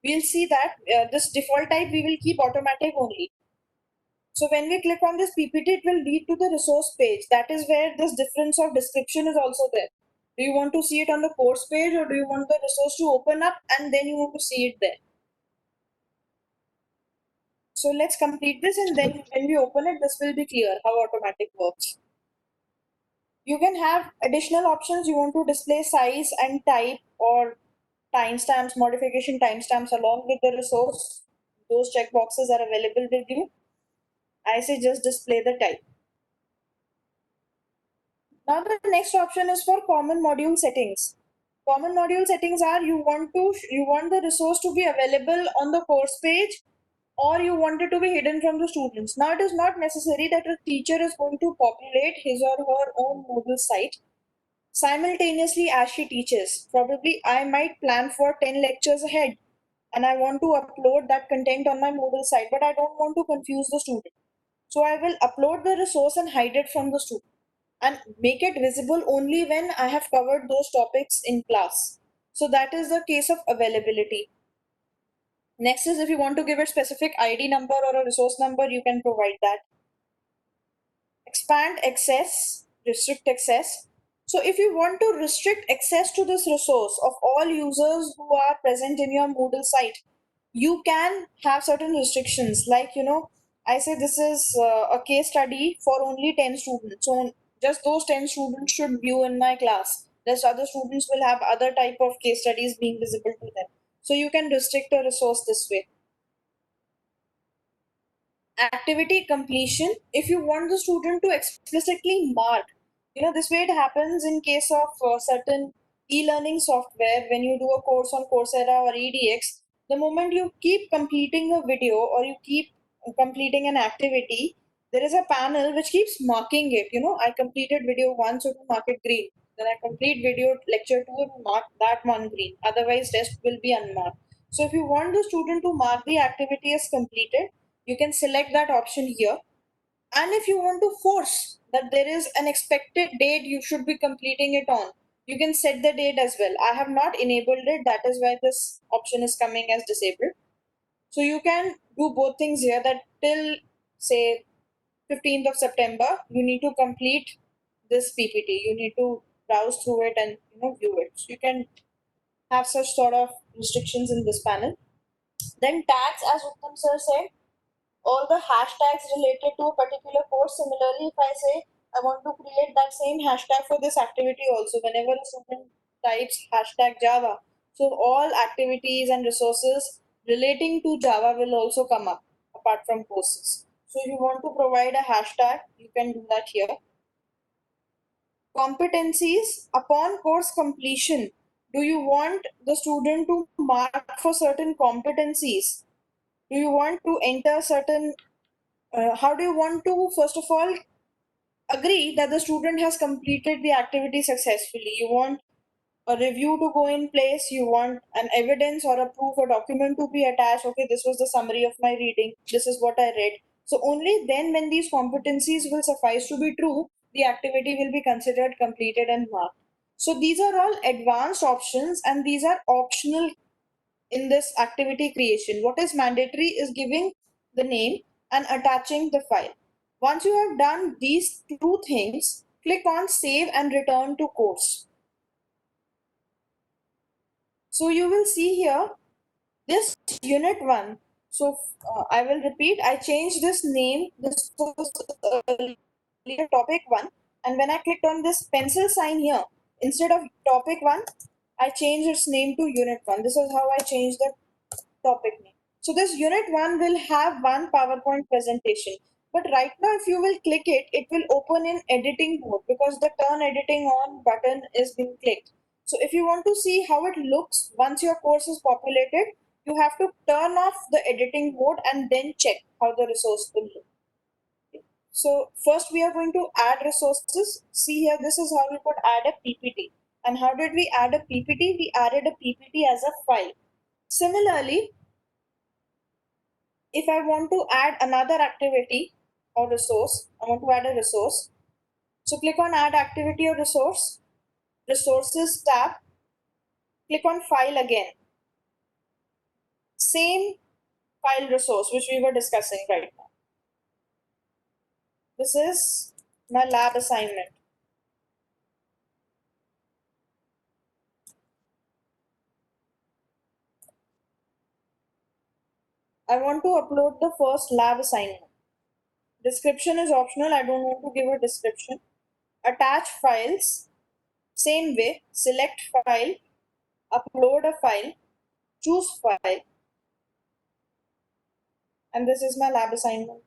We'll see that this default type we will keep automatic only. So when we click on this PPT, it will lead to the resource page. That is where this difference of description is also there. Do you want to see it on the course page, or do you want the resource to open up and then you want to see it there? So let's complete this, and then when we open it, this will be clear how automatic works. You can have additional options. You want to display size and type or timestamps, modification timestamps along with the resource. Those checkboxes are available with you. I say just display the type. Now the next option is for common module settings. Common module settings are you want the resource to be available on the course page, or you want it to be hidden from the students. Now it is not necessary that a teacher is going to populate his or her own Moodle site simultaneously as she teaches. Probably I might plan for 10 lectures ahead and I want to upload that content on my Moodle site, but I don't want to confuse the student. So I will upload the resource and hide it from the student and make it visible only when I have covered those topics in class. So that is the case of availability. Next is if you want to give a specific ID number or a resource number, you can provide that. Expand access, restrict access. So if you want to restrict access to this resource of all users who are present in your Moodle site, you can have certain restrictions like, I say this is a case study for only 10 students. So just those 10 students should view in my class. Rest other students will have other type of case studies being visible to them. So you can restrict a resource this way. Activity completion, if you want the student to explicitly mark, this way it happens in case of certain e-learning software. When you do a course on Coursera or edx, the moment you keep completing a video or you keep completing an activity, there is a panel which keeps marking it. I completed video 1, so to mark it green. Then I complete video lecture 2, to mark that one green, otherwise rest will be unmarked. So if you want the student to mark the activity as completed, you can select that option here. And if you want to force that there is an expected date you should be completing it on, you can set the date as well. I have not enabled it, that is why this option is coming as disabled. So you can do both things here, that till say 15th of September, you need to complete this PPT. You need to browse through it and view it. So you can have such sort of restrictions in this panel. Then tags, as Uttam sir said, all the hashtags related to a particular course. Similarly, if I say I want to create that same hashtag for this activity also, whenever a student types hashtag Java, so all activities and resources relating to Java will also come up apart from courses. So if you want to provide a hashtag, you can do that here. Competencies upon course completion. Do you want the student to mark for certain competencies? Do you want to enter certain how do you want to, first of all, agree that the student has completed the activity successfully? You want a review to go in place, you want an evidence or a proof or document to be attached. Okay, this was the summary of my reading, this is what I read. So only then, when these competencies will suffice to be true, the activity will be considered completed and marked. So these are all advanced options and these are optional in this activity creation. What is mandatory is giving the name and attaching the file. Once you have done these two things, click on save and return to course. So you will see here this unit 1. So I will repeat, I changed this name. This was earlier topic 1. And when I clicked on this pencil sign here, instead of topic 1, I changed its name to unit 1. This is how I changed the topic name. So this unit 1 will have one PowerPoint presentation. But right now, if you will click it, it will open in editing mode because the turn editing on button is being clicked. So if you want to see how it looks once your course is populated, you have to turn off the editing mode and then check how the resource will look. So first we are going to add resources. See here, this is how we could add a PPT. And how did we add a PPT? We added a PPT as a file. Similarly, if I want to add another activity or resource, I want to add a resource. So click on add activity or resource, resources tab, click on file again. Same file resource which we were discussing right now. This is my lab assignment. I want to upload the first lab assignment. Description is optional. I don't want to give a description. Attach files. Same way, select file, upload a file, choose file. And this is my lab assignment.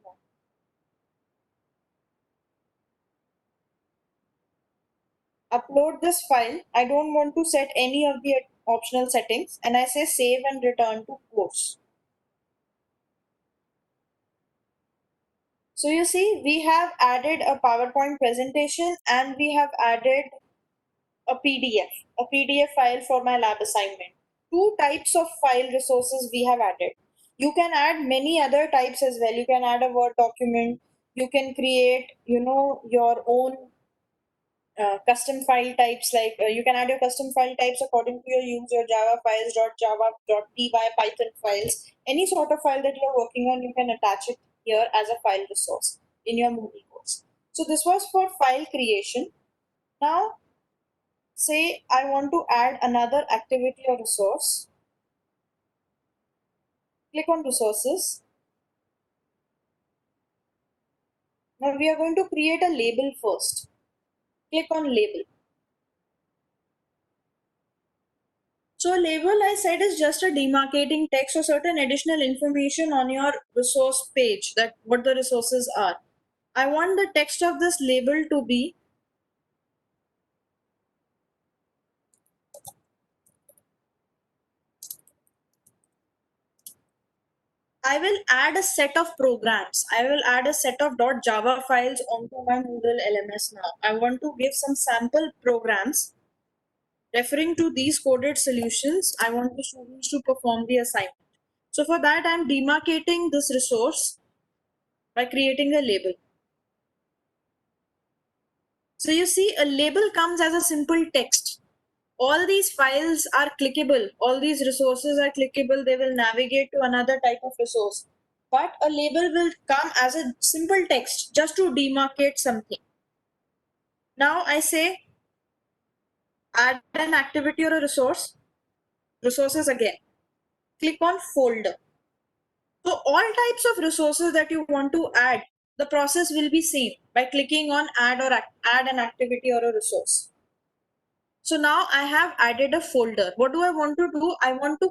Upload this file. I don't want to set any of the optional settings and I say save and return to course. So you see, we have added a PowerPoint presentation and we have added a PDF file for my lab assignment. Two types of file resources we have added. You can add many other types as well. You can add a Word document. You can create, your own custom file types, like you can add your custom file types according to your use, your Java files, .java, .py, Python files, any sort of file that you're working on, you can attach it here as a file resource in your Moodle course. So this was for file creation. Now, say I want to add another activity or resource. Click on resources. Now we are going to create a label first. Click on label. So a label, I said, is just a demarcating text or certain additional information on your resource page, that what the resources are. I want the text of this label to be I will add a set of programs. I will add a set of .java files onto my Moodle LMS now. I want to give some sample programs referring to these coded solutions. I want the students to perform the assignment. So for that, I'm demarcating this resource by creating a label. So you see, a label comes as a simple text. All these files are clickable. All these resources are clickable. They will navigate to another type of resource. But a label will come as a simple text just to demarcate something. Now I say add an activity or a resource. Resources again. Click on folder. So all types of resources that you want to add, the process will be same by clicking on add an activity or a resource. So now I have added a folder. What do I want to do? I want to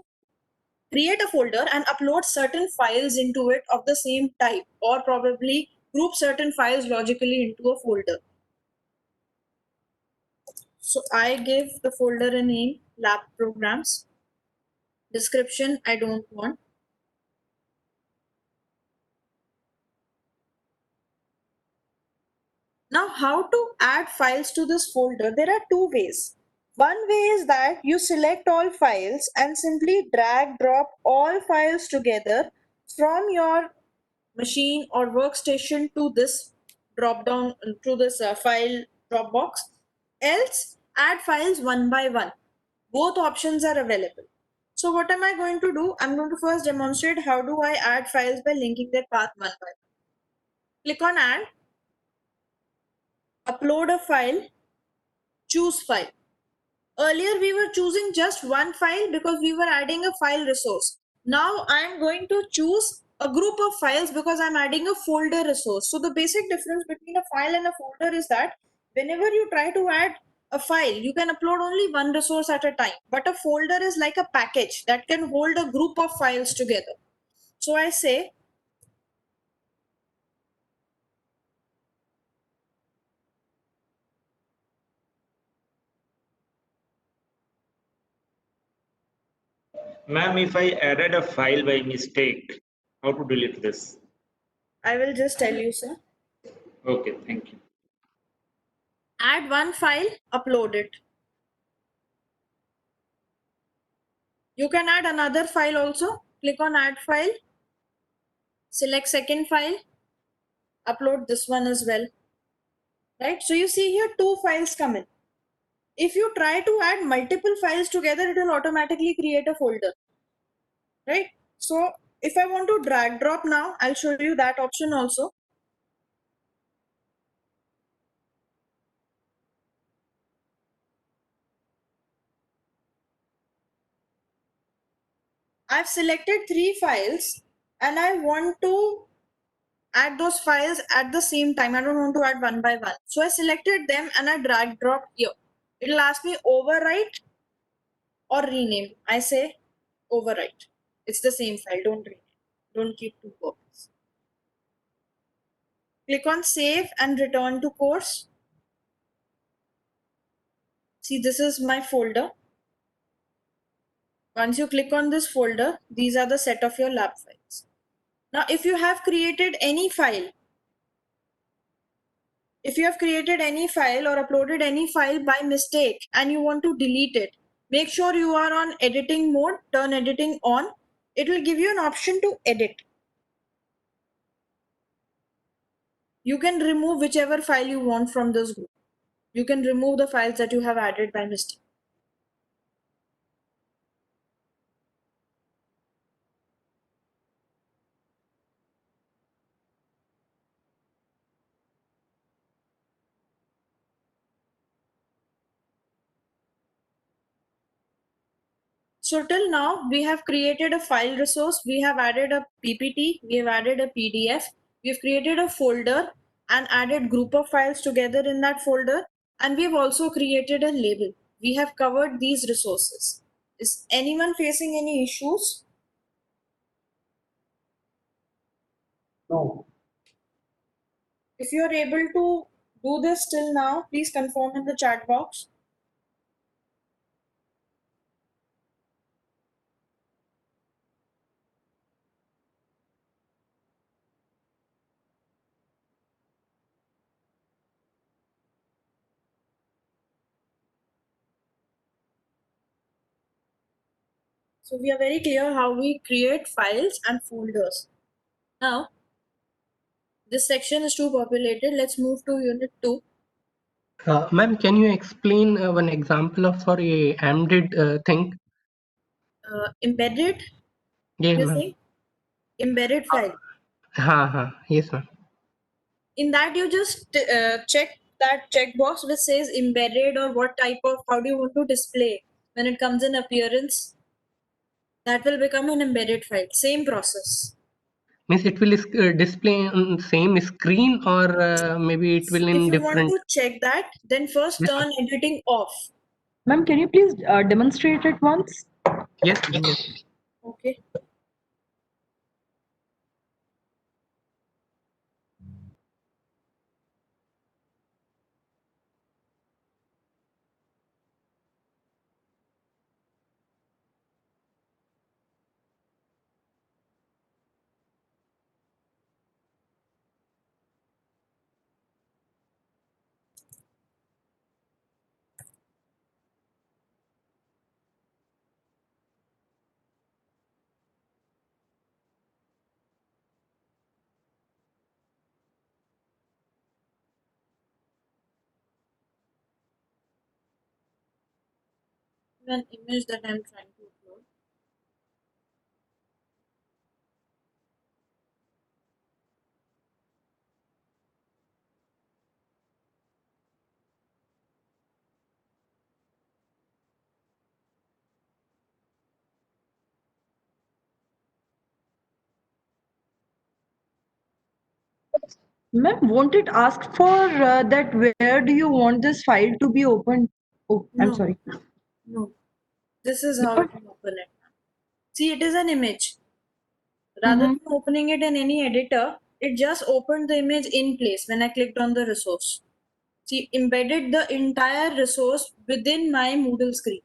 create a folder and upload certain files into it of the same type, or probably group certain files logically into a folder. So I give the folder a name, lab programs. Description, I don't want. Now, how to add files to this folder? There are two ways. One way is that you select all files and simply drag drop all files together from your machine or workstation to this drop down, to this file drop box. Else, add files one by one. Both options are available. So what am I going to do? I'm going to first demonstrate how do I add files by linking their path one by one. Click on add, upload a file, choose file. Earlier we were choosing just one file because we were adding a file resource. Now I'm going to choose a group of files because I'm adding a folder resource. So the basic difference between a file and a folder is that whenever you try to add a file, you can upload only one resource at a time. But a folder is like a package that can hold a group of files together. So I say Ma'am, if I added a file by mistake, how to delete this? I will just tell you, sir. Okay, thank you. Add one file, upload it. You can add another file also. Click on add file, select second file, upload this one as well. Right? So you see here two files come in. If you try to add multiple files together, it will automatically create a folder. Right? So if I want to drag drop now, I'll show you that option also. I've selected three files and I want to add those files at the same time. I don't want to add one by one. So I selected them and I drag drop here. It'll ask me overwrite or rename. I say overwrite. It's the same file. Don't rename. Don't keep two copies. Click on save and return to course. See, this is my folder. Once you click on this folder, these are the set of your lab files. Now, if you have created any file, or uploaded any file by mistake and you want to delete it, make sure you are on editing mode, turn editing on. It will give you an option to edit. You can remove whichever file you want from this group. You can remove the files that you have added by mistake. So till now, we have created a file resource, we have added a PPT, we have added a PDF, we have created a folder and added group of files together in that folder. And we have also created a label. We have covered these resources. Is anyone facing any issues? No. If you are able to do this till now, please confirm in the chat box. So we are very clear how we create files and folders. Now, this section is too populated. Let's move to unit 2. Ma'am, can you explain one example of for a AMDID thing? Embedded, Yeah, you ma'am. think? Embedded file. Yes, ma'am. In that, you just check that checkbox which says embedded or what type of, how do you want to display when it comes in appearance. That will become an embedded file. Same process. Means it will display on same screen or maybe it will If in you want different. to check that, then first Yes, turn editing off. Ma'am, can you please demonstrate it once? yes, ma'am, yes. Okay. An image that I'm trying to upload. Ma'am, won't it ask for that where do you want this file to be opened? Oh, I'm No. sorry. No. This is how it will open it. See, it is an image. Rather than opening it in any editor, it just opened the image in place when I clicked on the resource. See, embedded the entire resource within my Moodle screen.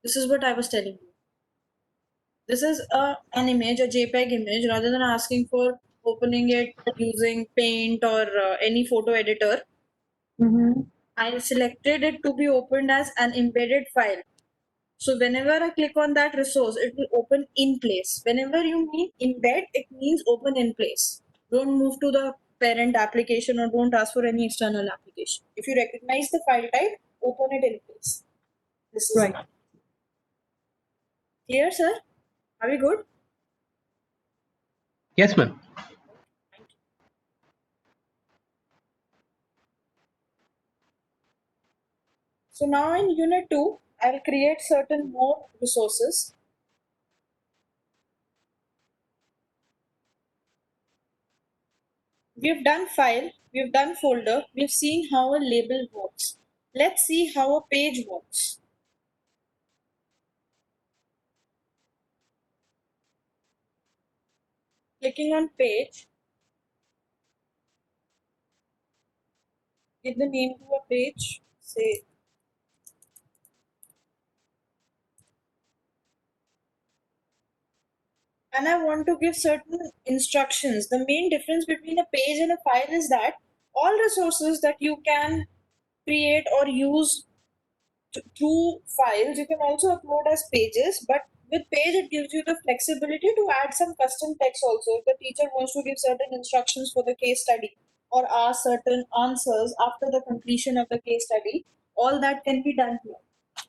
This is what I was telling you. This is an image, a JPEG image, rather than asking for opening it using Paint or any photo editor. I selected it to be opened as an embedded file. So whenever I click on that resource, it will open in place. Whenever you mean embed, it means open in place. Don't move to the parent application or don't ask for any external application. If you recognize the file type, open it in place. This is Right. clear, sir? Are we good? Yes, ma'am. So now in unit 2, I'll create certain more resources. We've done file, we've done folder, we've seen how a label works. Let's see how a page works. Clicking on page, give the name to a page, say and I want to give certain instructions. The main difference between a page and a file is that all resources that you can create or use through files, you can also upload as pages, but with page, it gives you the flexibility to add some custom text also. If the teacher wants to give certain instructions for the case study, or ask certain answers after the completion of the case study. All that can be done here.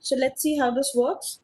So let's see how this works.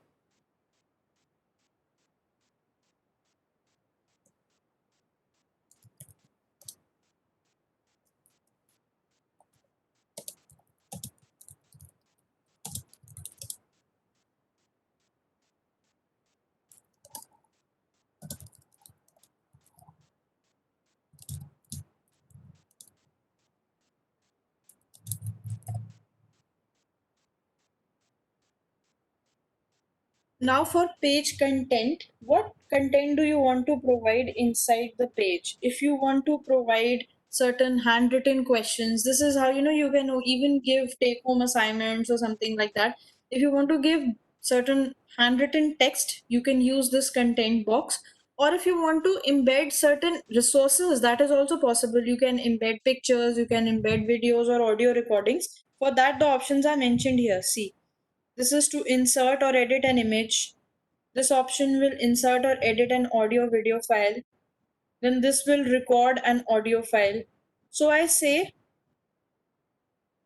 Now for page content, what content do you want to provide inside the page? If you want to provide certain handwritten questions, this is how you can even give take home assignments or something like that. If you want to give certain handwritten text, you can use this content box. Or if you want to embed certain resources, that is also possible. You can embed pictures, you can embed videos or audio recordings. For that, the options are mentioned here. See, this is to insert or edit an image. This option will insert or edit an audio video file. Then this will record an audio file. So I say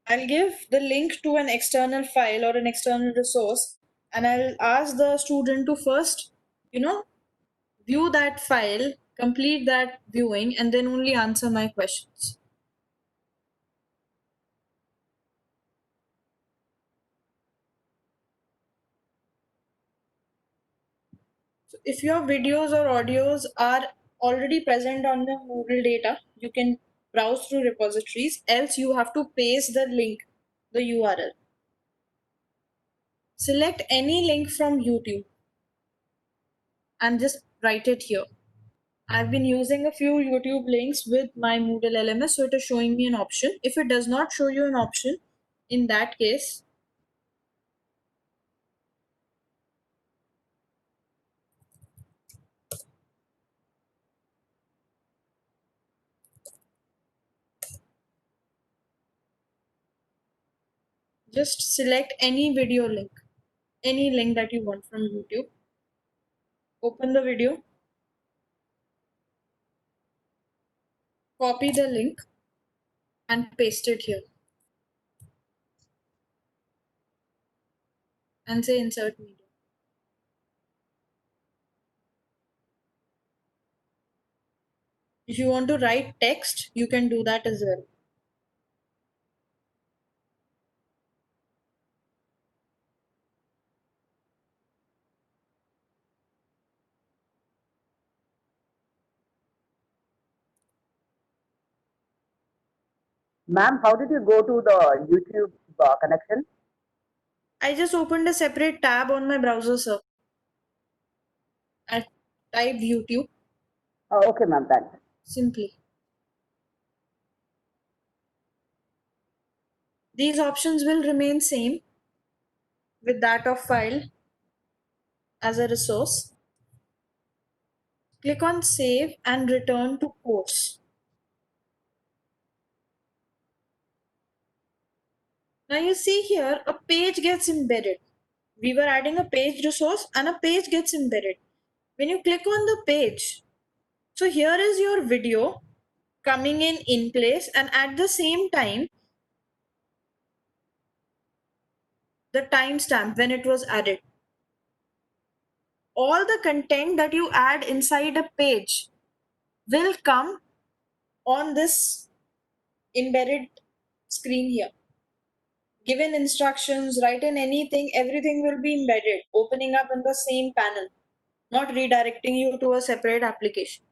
I'll give the link to an external file or an external resource, and I'll ask the student to first, view that file, complete that viewing, and then only answer my questions. So if your videos or audios are already present on the Moodle data, you can browse through repositories, else you have to paste the link, the URL. Select any link from YouTube and just write it here. I've been using a few YouTube links with my Moodle LMS, so it is showing me an option. If it does not show you an option, in that case, just select any video link, any link that you want from YouTube. Open the video, copy the link, and paste it here. And say insert media. If you want to write text, you can do that as well. Ma'am, how did you go to the YouTube connection? I just opened a separate tab on my browser, sir. I typed YouTube Okay, ma'am, thanks. simply. These options will remain same with that of file as a resource. Click on save and return to course. Now you see here a page gets embedded. We were adding a page resource and a page gets embedded. When you click on the page, so here is your video coming in place, and at the same time the timestamp when it was added. All the content that you add inside a page will come on this embedded screen here. Given instructions, write in anything, everything will be embedded, opening up in the same panel, not redirecting you to a separate application.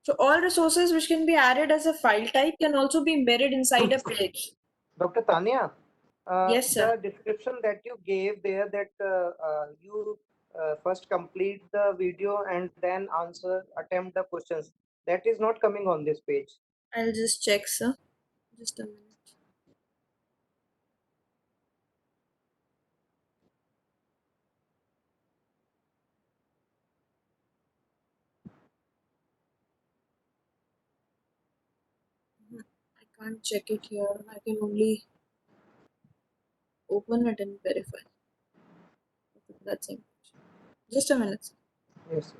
So all resources which can be added as a file type can also be embedded inside a page. Dr. Tanya, Yes, sir. the description that you gave there that you first complete the video and then attempt the questions, that is not coming on this page. I'll just check, sir. Just a minute. I can't check it here. I can only open it and verify. Okay, that's it. Just a minute, sir. Yes.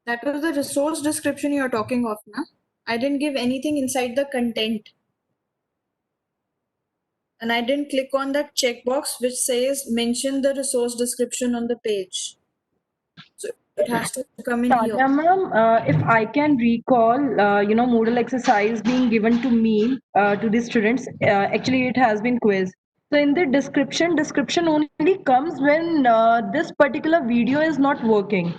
That was the resource description you're talking of, na? I didn't give anything inside the content. And I didn't click on that checkbox which says mention the resource description on the page. So it has to come in here. Tanya ma'am, if I can recall, Moodle exercise being given to me, to the students, actually it has been quiz. So in the description only comes when this particular video is not working.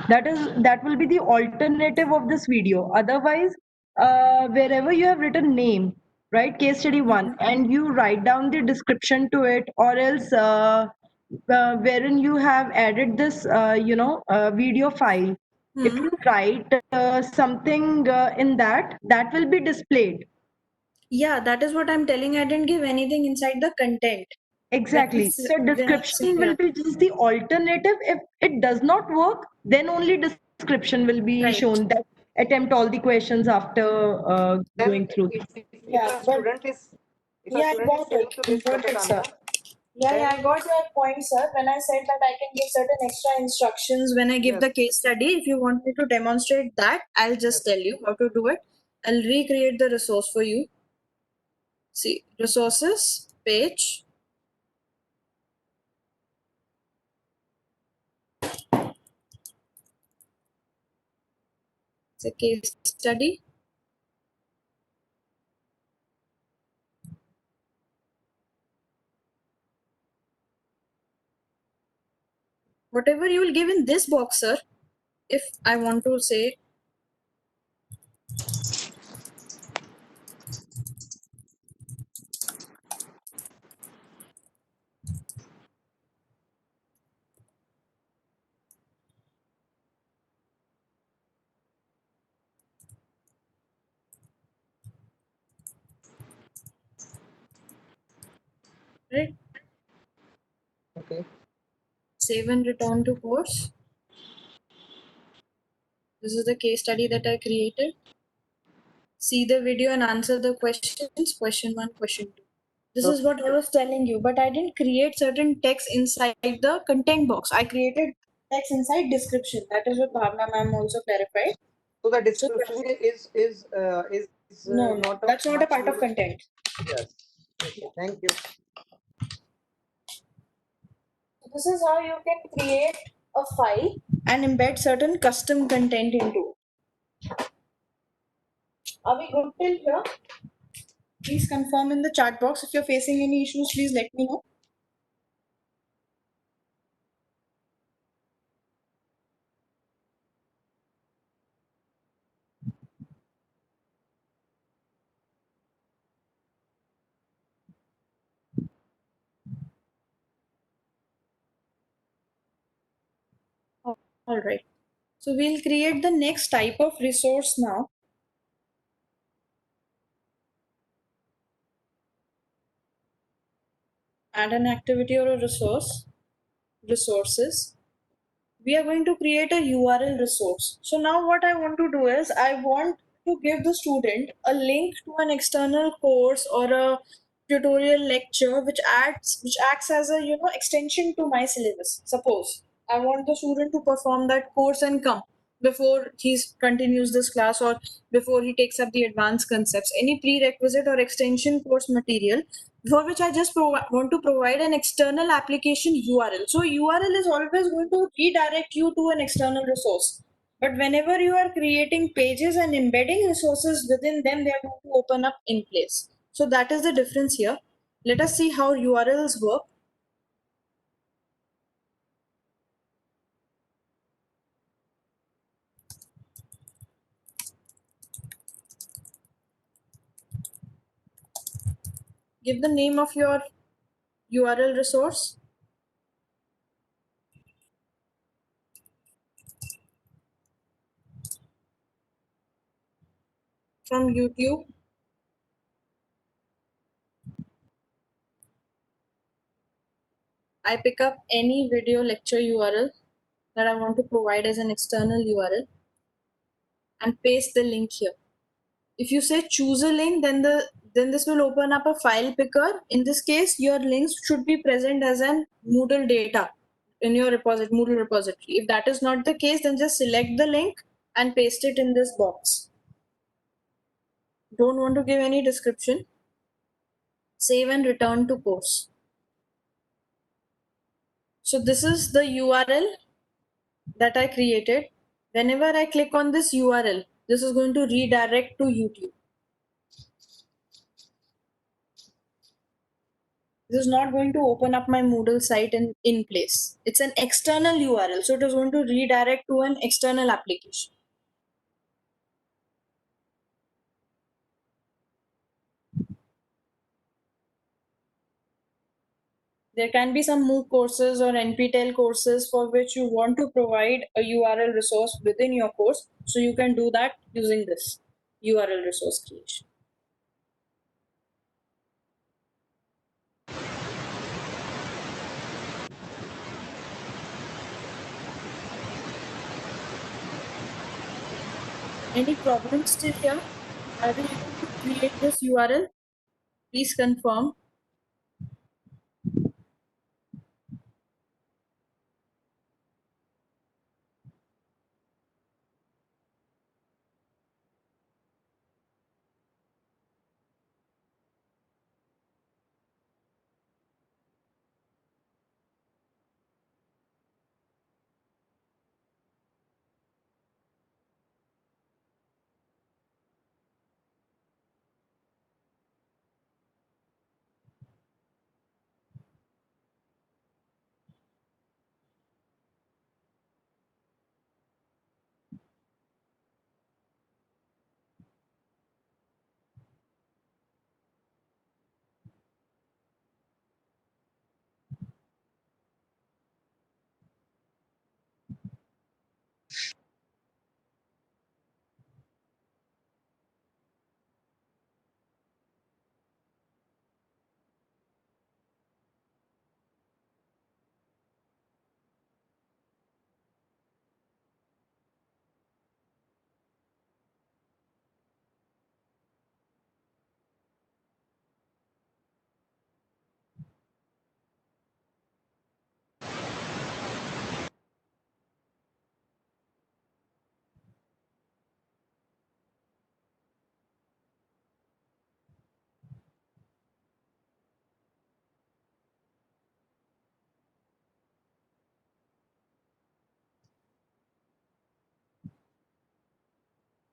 That will be the alternative of this video. Otherwise, wherever you have written name, right, case study 1, and you write down the description to it, or else wherein you have added this video file, if you write something in that will be displayed. Yeah, that is what I'm telling. I didn't give anything inside the content. Exactly. So description will be just the alternative. If it does not work, then only description will be Right. shown, that attempt all the questions after Then going through. if Yeah, a but- student is Yeah, I got saying it. to this Got method, it, sir. Yeah, I got your point, sir. When I said that I can give certain extra instructions when I give the case study, if you want me to demonstrate that, I'll just tell you how to do it. I'll recreate the resource for you. See, resources, page. It's a case study. Whatever you will give in this box, sir, if I want to say right, Okay. save and return to course. This is the case study that I created. See the video and answer the questions, question 1, question 2. This is what I was telling you, but I didn't create certain text inside the content box. I created text inside description. That is what Bhavna ma'am also clarified. So the description is No, not that's not a much part of use. content. Yes. Okay. Thank you. This is how you can create a file and embed certain custom content into it. Are we good till here? Please confirm in the chat box. If you're facing any issues, please let me know. All right. So we'll create the next type of resource now. Add an activity or a resource, resources. We are going to create a URL resource. So now what I want to do is I want to give the student a link to an external course or a tutorial lecture which acts as a extension to my syllabus. Suppose I want the student to perform that course and come before he continues this class or before he takes up the advanced concepts, any prerequisite or extension course material for which I just want to provide an external application URL. So URL is always going to redirect you to an external resource. But whenever you are creating pages and embedding resources within them, they are going to open up in place. So that is the difference here. Let us see how URLs work. Give the name of your URL resource. From YouTube. I pick up any video lecture URL that I want to provide as an external URL and paste the link here. If you say choose a link, then this will open up a file picker. In this case, your links should be present as an Moodle data in your Moodle repository. If that is not the case, then just select the link and paste it in this box. Don't want to give any description. Save and return to course. So this is the URL that I created. Whenever I click on this URL, this is going to redirect to YouTube. This is not going to open up my Moodle site in place. It's an external URL, so it is going to redirect to an external application. There can be some MOOC courses or NPTEL courses for which you want to provide a URL resource within your course. So you can do that using this URL resource creation. Any problems still here? Are we able to create this URL? Please confirm.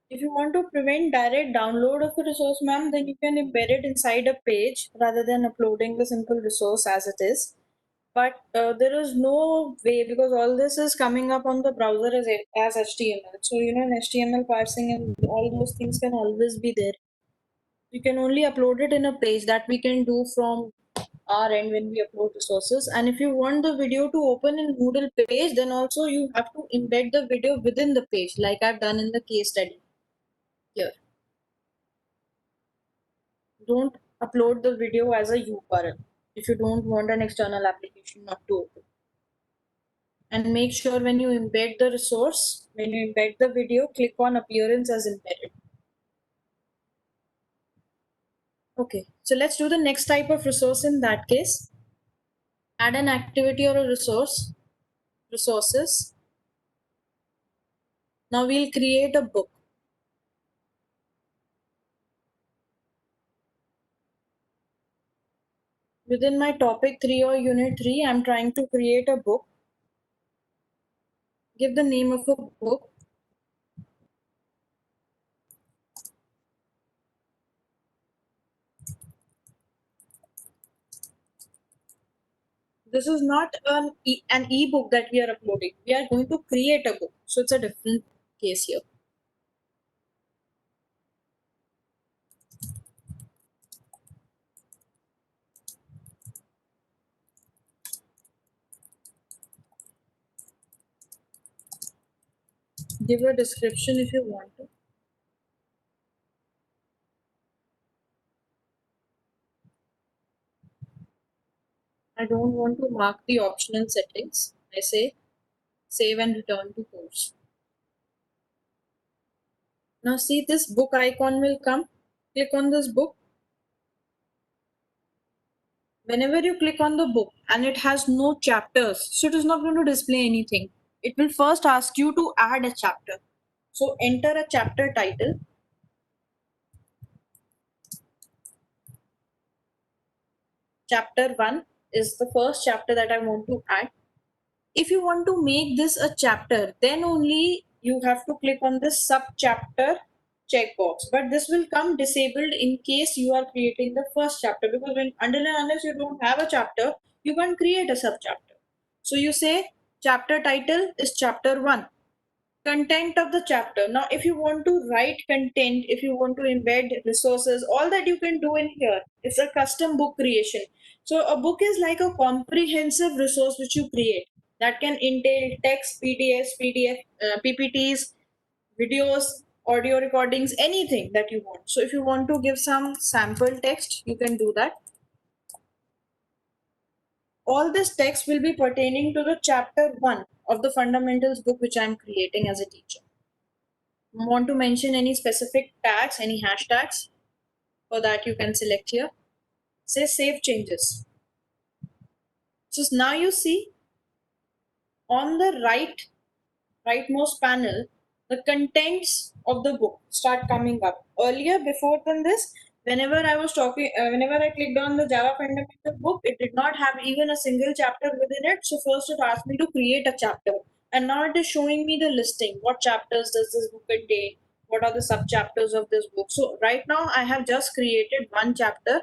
If you want to prevent direct download of a resource, ma'am, then you can embed it inside a page rather than uploading the simple resource as it is. But there is no way, because all this is coming up on the browser as HTML. So, in HTML parsing and all those things can always be there. You can only upload it in a page that we can do from our end when we upload resources. And if you want the video to open in Moodle page, then also you have to embed the video within the page, like I've done in the case study here. Don't upload the video as a URL if you don't want an external application not to open. And make sure when you embed the resource, when you embed the video, click on appearance as embedded. Okay, so let's do the next type of resource in that case. Add an activity or a resources. Now we'll create a book. Within my topic 3 or unit 3, I'm trying to create a book. Give the name of a book. This is not an e-book that we are uploading. We are going to create a book. So it's a different case here. Give a description if you want to. I don't want to mark the optional settings. I say save and return to course. Now see, this book icon will come. Click on this book. Whenever you click on the book and it has no chapters, so it is not going to display anything. It will first ask you to add a chapter. So enter a chapter title. Chapter 1 is the first chapter that I want to add. If you want to make this a chapter, then only you have to click on this sub chapter checkbox. But this will come disabled in case you are creating the first chapter, because when until and unless you don't have a chapter, you can't create a sub chapter. So you say chapter title is chapter 1. Content of the chapter. Now, if you want to write content, if you want to embed resources, all that you can do in here. It's a custom book creation. So a book is like a comprehensive resource which you create that can entail text, PDFs, PPTs, videos, audio recordings, anything that you want. So if you want to give some sample text, you can do that. All this text will be pertaining to the chapter 1 of the fundamentals book which I am creating as a teacher. Want to mention any specific tags, any hashtags? For that you can select here. Say save changes. So now you see on the rightmost panel, the contents of the book start coming up. Earlier, before than this, whenever I was talking, whenever I clicked on the Java fundamental book, it did not have even a single chapter within it. So first it asked me to create a chapter, and now it is showing me the listing. What chapters does this book contain? What are the sub chapters of this book? So right now I have just created one chapter,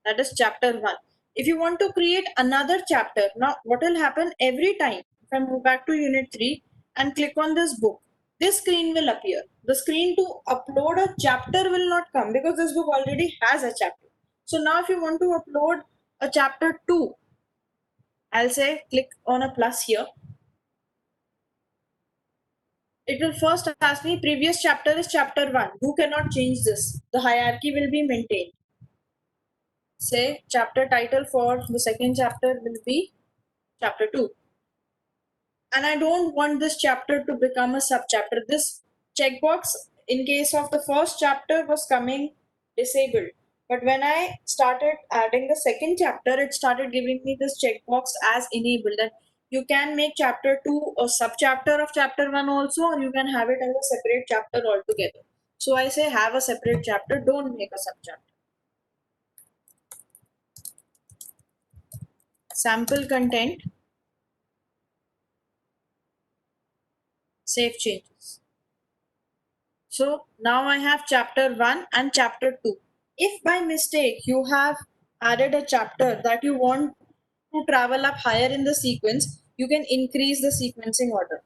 that is chapter 1. If you want to create another chapter, now what will happen every time? If I move back to unit 3 and click on this book, this screen will appear. The screen to upload a chapter will not come because this book already has a chapter. So now if you want to upload a chapter 2, I'll say click on a plus here. It will first ask me previous chapter is chapter 1. You cannot change this. The hierarchy will be maintained. Say chapter title for the second chapter will be chapter 2. And I don't want this chapter to become a subchapter. This checkbox in case of the first chapter was coming disabled. But when I started adding the second chapter, it started giving me this checkbox as enabled. That you can make chapter 2 a subchapter of chapter 1 also, or you can have it as a separate chapter altogether. So I say have a separate chapter, don't make a subchapter. Sample content. Save changes. So now I have chapter 1 and chapter 2. If by mistake you have added a chapter that you want to travel up higher in the sequence, you can increase the sequencing order.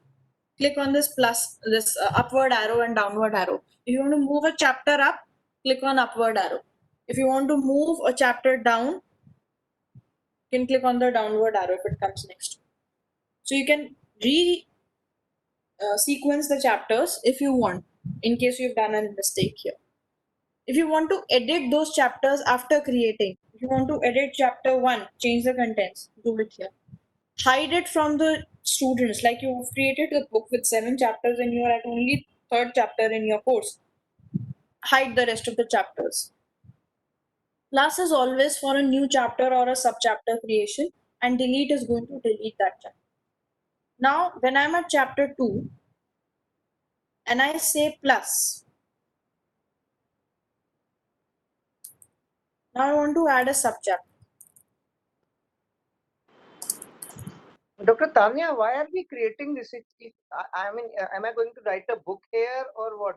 Click on this plus, this upward arrow and downward arrow. If you want to move a chapter up, click on upward arrow. If you want to move a chapter down, you can click on the downward arrow if it comes next. So you can sequence the chapters if you want, in case you've done a mistake here. If you want to edit those chapters after creating, if you want to edit chapter 1, change the contents, do it here. Hide it from the students, like you've created a book with 7 chapters and you are at only 3rd chapter in your course. Hide the rest of the chapters. Plus is always for a new chapter or a sub-chapter creation, and delete is going to delete that chapter. Now, when I'm at chapter 2 and I say plus, now I want to add a subchapter. Dr. Tanya, why are we creating this? I mean, am I going to write a book here or what?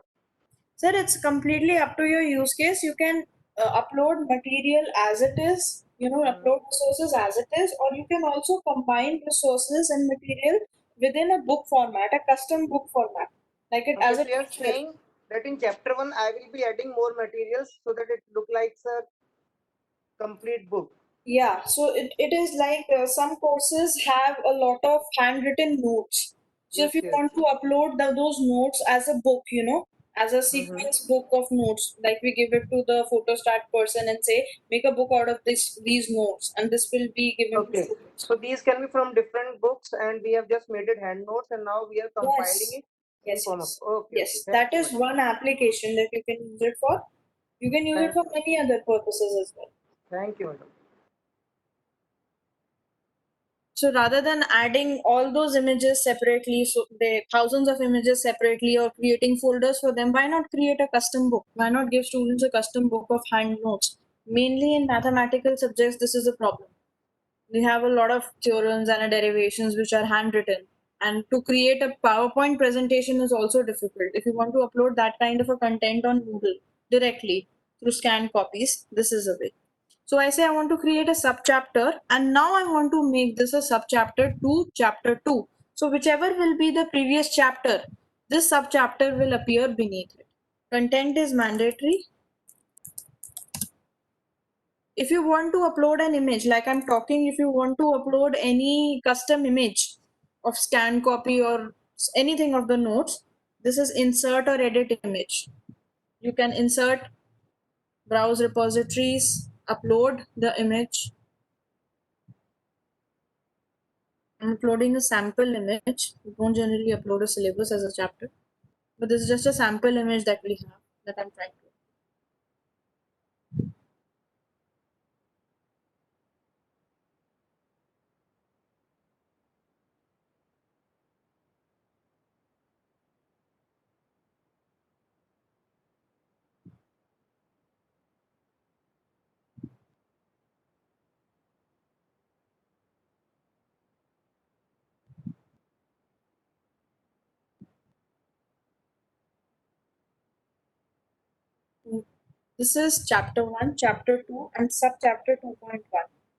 Sir, it's completely up to your use case. You can upload material as it is, upload resources as it is, or you can also combine resources and material within a book format, a custom book format. Like it as So a you are saying that in chapter 1, I will be adding more materials so that it look like a complete book. Yeah, so it is like some courses have a lot of handwritten notes. So Yes, if you yes. want to upload those notes as a book, as a sequence book of notes, like we give it to the photostat person and say, make a book out of these notes, and this will be given to Okay. students. So these can be from different books, and we have just made it hand notes, and now we are compiling Yes, it in yes, form of. yes. Okay, Yes, okay. that Thank you, is one application that you can use it for. You can use it for madam. many other purposes as well. Thank you, madam. So rather than adding all those images separately, so the thousands of images separately or creating folders for them, why not create a custom book? Why not give students a custom book of hand notes? Mainly in mathematical subjects, this is a problem. We have a lot of theorems and derivations which are handwritten. And to create a PowerPoint presentation is also difficult. If you want to upload that kind of a content on Moodle directly through scanned copies, this is a way. So I say I want to create a subchapter, and now I want to make this a subchapter to chapter 2. So whichever will be the previous chapter, this subchapter will appear beneath it. Content is mandatory. If you want to upload an image, like I'm talking, if you want to upload any custom image of scan copy or anything of the notes, this is insert or edit image. You can insert, browse repositories, upload the image. I'm uploading a sample image. We don't generally upload a syllabus as a chapter, but this is just a sample image that we have that I'm trying to. This is chapter 1, chapter 2, and subchapter 2.1.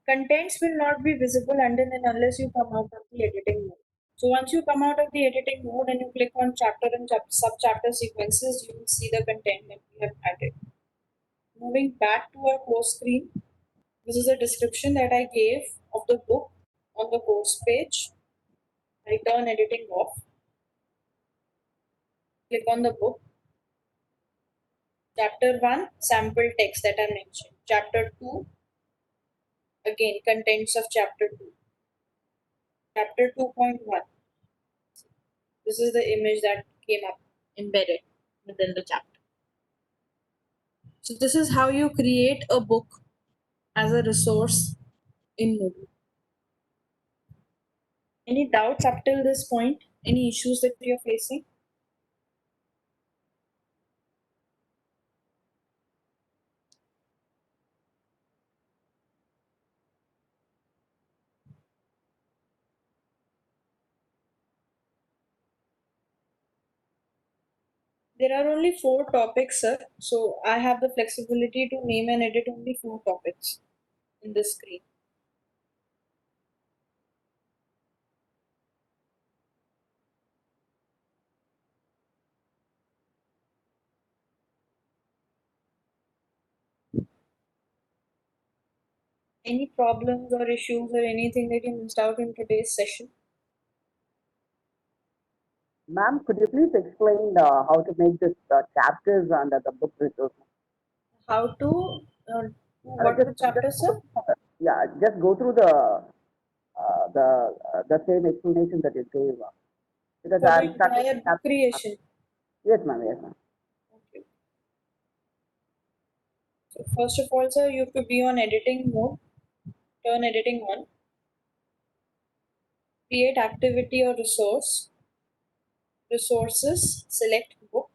Contents will not be visible until and unless you come out of the editing mode. So once you come out of the editing mode and you click on chapter and subchapter sequences, you will see the content that we have added. Moving back to our course screen, this is a description that I gave of the book on the course page. I turn editing off. Click on the book. Chapter 1, sample text that I mentioned. Chapter 2, again, contents of chapter 2. Chapter 2.1. This is the image that came up embedded within the chapter. So this is how you create a book as a resource in Moodle. Any doubts up till this point? Any issues that you're facing? There are only 4 topics, sir. So I have the flexibility to name and edit only 4 topics in this screen. Any problems or issues or anything that you missed out in today's session? Ma'am, could you please explain how to make this chapters under the book resource? How to what the chapter, sir? Yeah, just go through the same explanation that you gave. Because For the I'm stuck. entire book creation. Yes, ma'am. Yes, ma'am. Okay. So first of all, sir, you have to be on editing mode. Turn editing on. Create activity or resource. Resources. Select book.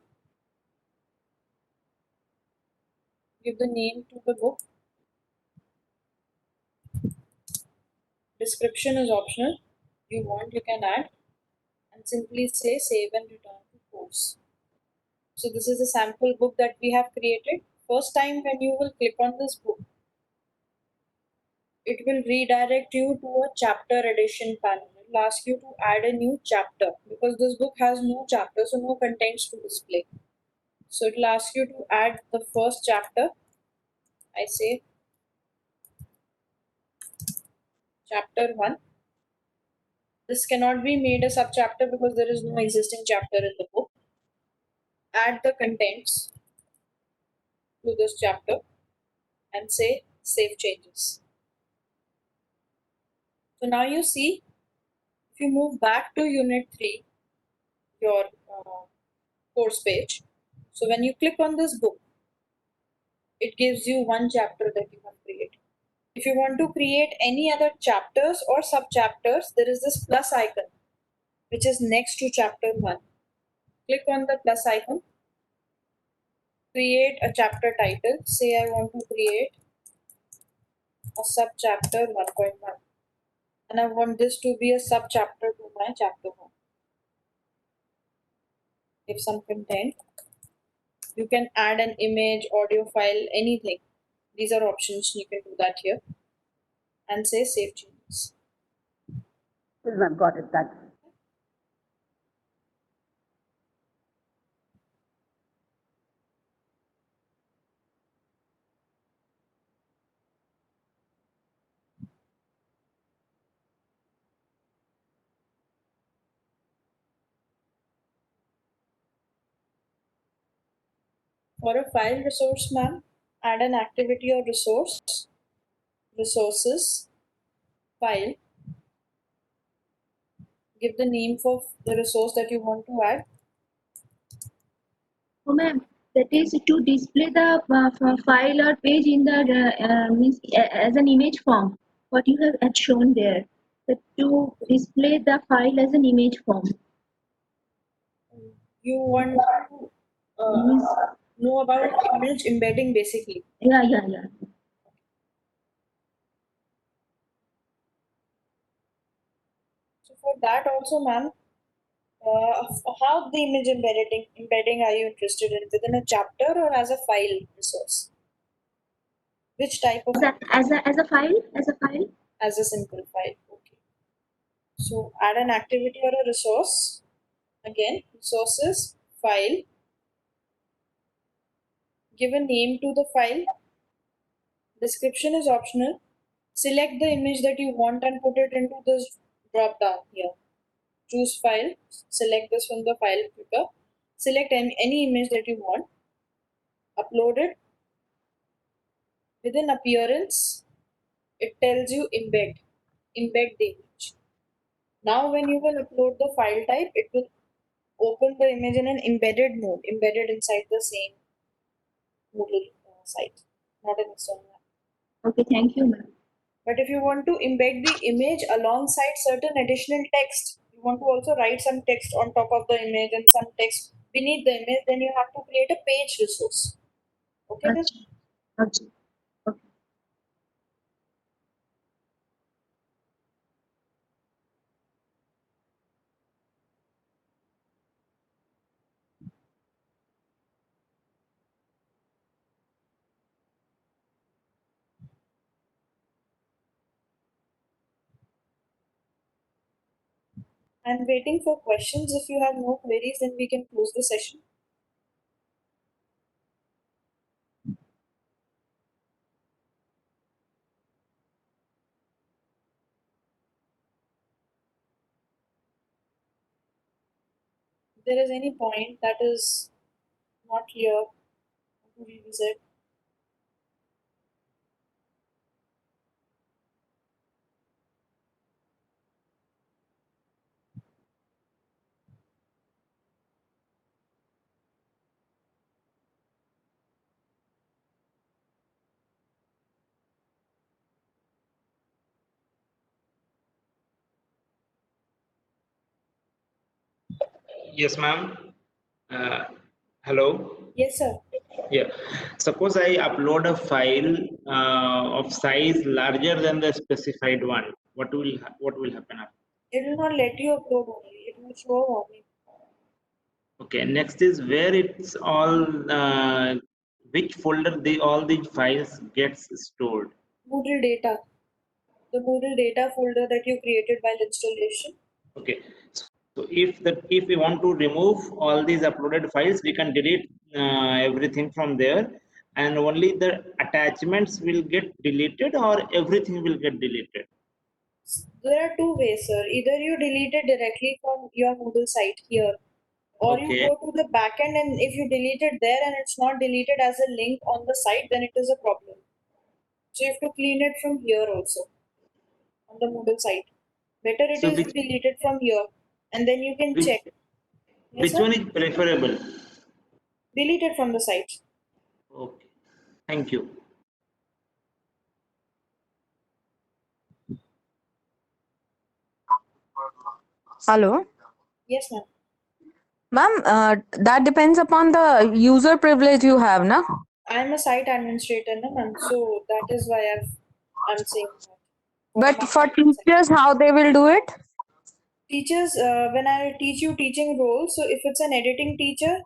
Give the name to the book. Description is optional. You want, you can add. And simply say save and return to course. So this is a sample book that we have created. First time when you will click on this book, it will redirect you to a chapter addition panel. It will ask you to add a new chapter because this book has no chapter, so no contents to display. So it will ask you to add the first chapter. I say chapter 1. This cannot be made a subchapter because there is no existing chapter in the book. Add the contents to this chapter and say save changes. So now you see, if you move back to unit 3, your course page. So when you click on this book, it gives you one chapter that you have created. If you want to create any other chapters or sub-chapters, there is this plus icon, which is next to chapter 1. Click on the plus icon. Create a chapter title. Say I want to create a sub-chapter 1.1. And I want this to be a sub-chapter to my chapter 1. Give some content. You can add an image, audio file, anything. These are options. You can do that here. And say save changes. Yes, ma'am, got it. That's For a file resource, ma'am, add an activity or resource, resources, file. Give the name for the resource that you want to add. Oh, ma'am, that is to display the file or page in the means as an image form. What you have shown there, that to display the file as an image form. You want to Means, know about image embedding basically. yeah. So for that also, ma'am, how the image embedding are you interested in, within a chapter or as a file resource? Which type of As a file, as a simple file? Okay. So add an activity or a resource. Again, resources, file. Give a name to the file. Description is optional. Select the image that you want and put it into this drop down here. Choose file. Select this from the file picker. Select any image that you want. Upload it. Within appearance, it tells you embed the image. Now when you will upload the file type, it will open the image in an embedded mode, embedded inside the same Moodle site, not an external app. Okay, thank you, ma'am. But if you want to embed the image alongside certain additional text, you want to also write some text on top of the image and some text beneath the image, then you have to create a page resource. Okay, then? Okay. I'm waiting for questions. If you have no queries, then we can close the session. If there is any point that is not clear, to revisit. Yes, ma'am. Hello. Yes, sir. Yeah. Suppose I upload a file of size larger than the specified one. What will happen after? It will not let you upload only. It will show a warning. Okay. Next is where it's all which folder all the files gets stored. Moodle data. The Moodle data folder that you created while installation. Okay. So if we want to remove all these uploaded files, we can delete everything from there, and only the attachments will get deleted, or everything will get deleted. There are two ways, sir. Either you delete it directly from your Moodle site here, or you Okay. go to the backend, and if you delete it there and it's not deleted as a link on the site, then it is a problem. So you have to clean it from here also on the Moodle site. Better it So is which deleted from here, and then you can which check. Yes, which sir? one is preferable? Delete it from the site. Okay. Thank you. Hello. Yes, ma'am. Ma'am, that depends upon the user privilege you have, na? I'm a site administrator, no, ma'am. So that is why I'm saying that. For But my for site. teachers, how they will do it? Teachers, when I teach you teaching role, so if it's an editing teacher,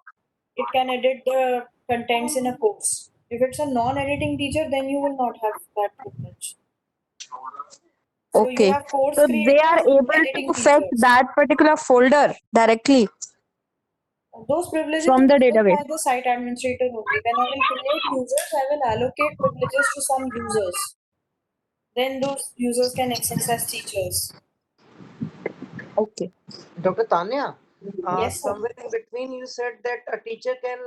it can edit the contents in a course. If it's a non-editing teacher, then you will not have that privilege. So you Okay. have course So they are creators and able editing to fetch teachers. that particular folder directly Those privileges from the are given database. by the site administrator only. When I will create users, I will allocate privileges to some users. Then those users can access as teachers. Okay. Dr. Tanya, Yes, sir. somewhere in between you said that a teacher can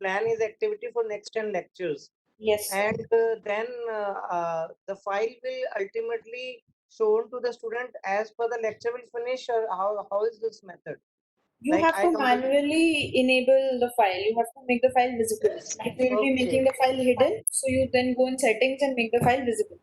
plan his activity for next 10 lectures. Yes, sir. And then the file will ultimately shown to the student as per the lecture will finish, or how is this method? You Like have I to complete. manually enable the file. You have to make the file visible. If you will be Okay. making the file hidden, so you then go in settings and make the file visible.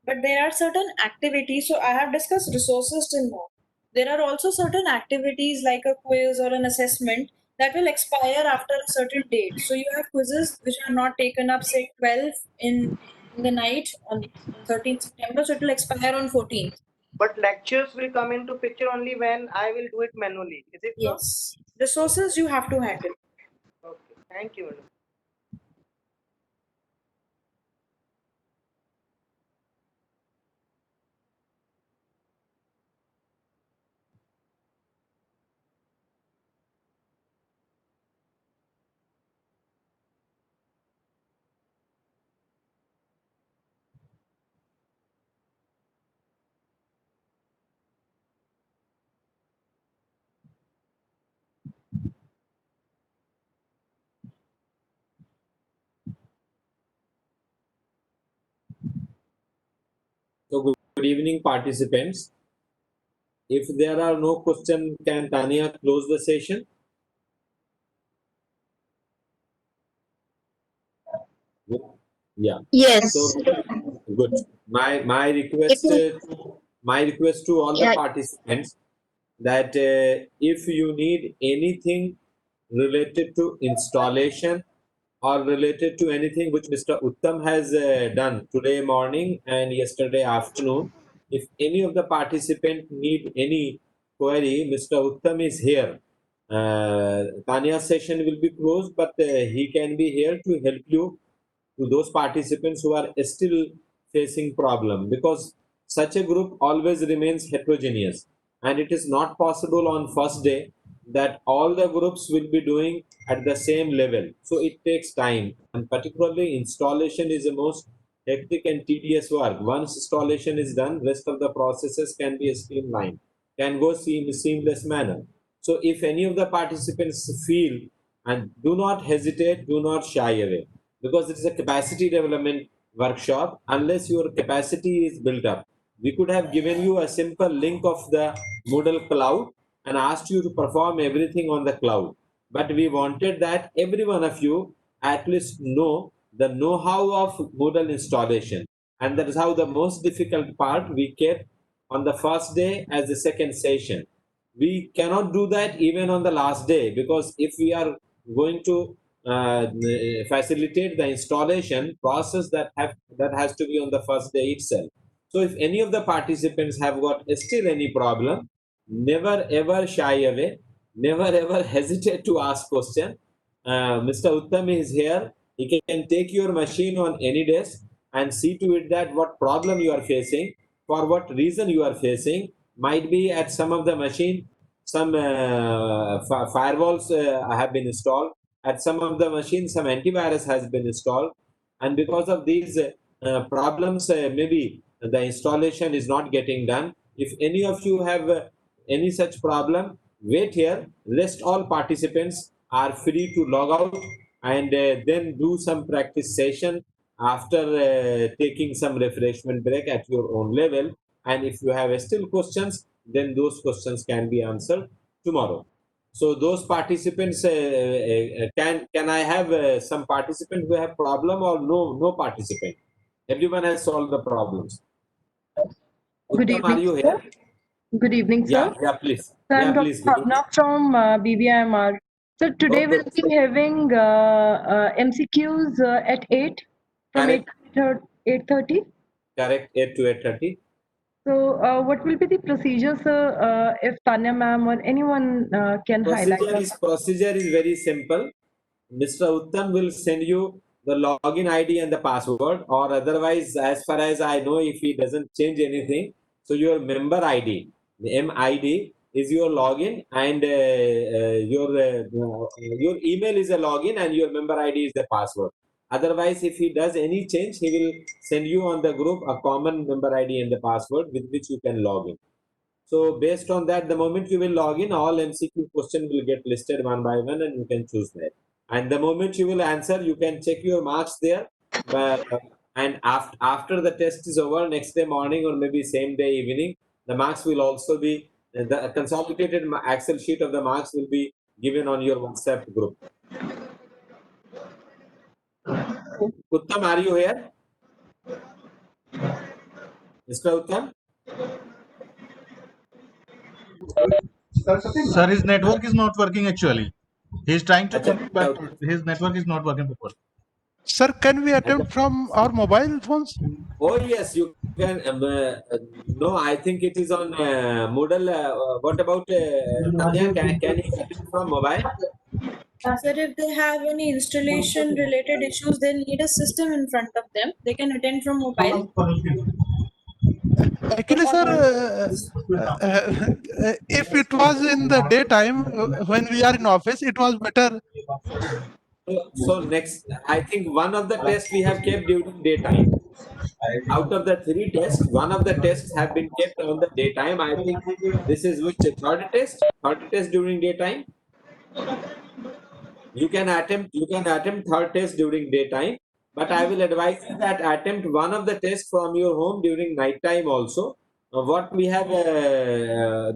But there are certain activities, so I have discussed resources till now. There are also certain activities like a quiz or an assessment that will expire after a certain date. So you have quizzes which are not taken up, say 12 in the night on 13th September, so it will expire on 14th. But lectures will come into picture only when I will do it manually. Is it so? Yes. Resources you have to handle. Okay. Thank you, madam. So good evening, participants. If there are no questions, can Tanya close the session? Good. Yeah. Yes. So good. My request to all the Yeah. participants that if you need anything related to installation or related to anything which Mr. Uttam has done today morning and yesterday afternoon, if any of the participant need any query, Mr. Uttam is here. Tanya's session will be closed, but he can be here to help you, to those participants who are still facing problem, because such a group always remains heterogeneous, and it is not possible on first day that all the groups will be doing at the same level. So it takes time, and particularly installation is the most hectic and tedious work. Once installation is done, rest of the processes can be streamlined, can go seamless manner. So if any of the participants feel, and do not hesitate, do not shy away, because it is a capacity development workshop. Unless your capacity is built up, we could have given you a simple link of the Moodle cloud and asked you to perform everything on the cloud. But we wanted that every one of you at least know the know-how of Moodle installation. And that is how the most difficult part we kept on the first day as the second session. We cannot do that even on the last day, because if we are going to facilitate the installation process, that has to be on the first day itself. So if any of the participants have got still any problem, never ever shy away, never ever hesitate to ask question. Mr. Uttam is here. He can take your machine on any desk and see to it that what problem you are facing, for what reason you are facing. Might be at some of the machine, some firewalls have been installed. At some of the machines, some antivirus has been installed. And because of these problems, maybe the installation is not getting done. If any of you have any such problem, wait here. Rest all participants are free to log out and then do some practice session after taking some refreshment break at your own level. And if you have still questions, then those questions can be answered tomorrow. So those participants, can I have some participant who have problem, or no participant? Everyone has solved the problems. Good Uttam, are evening, you sir. here? Good evening, sir. Yeah, please. So I'm Yeah, Dr. please. Good evening. Bhavna from BVIMR. So today Okay. we'll be having MCQs at 8 from Correct. 8:30. Correct. 8 to 8:30. So what will be the procedure, sir, if Tanya ma'am or anyone can highlight? Procedure is very simple. Mr. Uttam will send you the login ID and the password, or otherwise, as far as I know, if he doesn't change anything, so your member ID, the MID is your login, and your email is a login, and your member ID is the password. Otherwise, if he does any change, he will send you on the group a common member ID and the password with which you can log in. So based on that, the moment you will log in, all MCQ questions will get listed one by one, and you can choose that. And the moment you will answer, you can check your marks there. And after the test is over, next day morning or maybe same day evening, the marks will also be, the consolidated Excel sheet of the marks will be given on your WhatsApp group. Uttam, are you here? Mr. Uttam? Sir, his network is not working actually. He is trying to come back. His network is not working properly. Sir, can we attempt from our mobile phones? Oh yes, you can. No, I think it is on Moodle. What about Tanya? Can you attempt from mobile? Sir, if they have any installation related issues, they need a system in front of them. They can attend from mobile. Actually, sir, if it was in the daytime when we are in office, it was better. So next, I think one of the tests we have kept during daytime. Out of the 3 tests, one of the tests have been kept on the daytime. I think this is which third test? Third test during daytime. You can attempt third test during daytime, but I will advise you that attempt one of the tests from your home during night time also. What we have got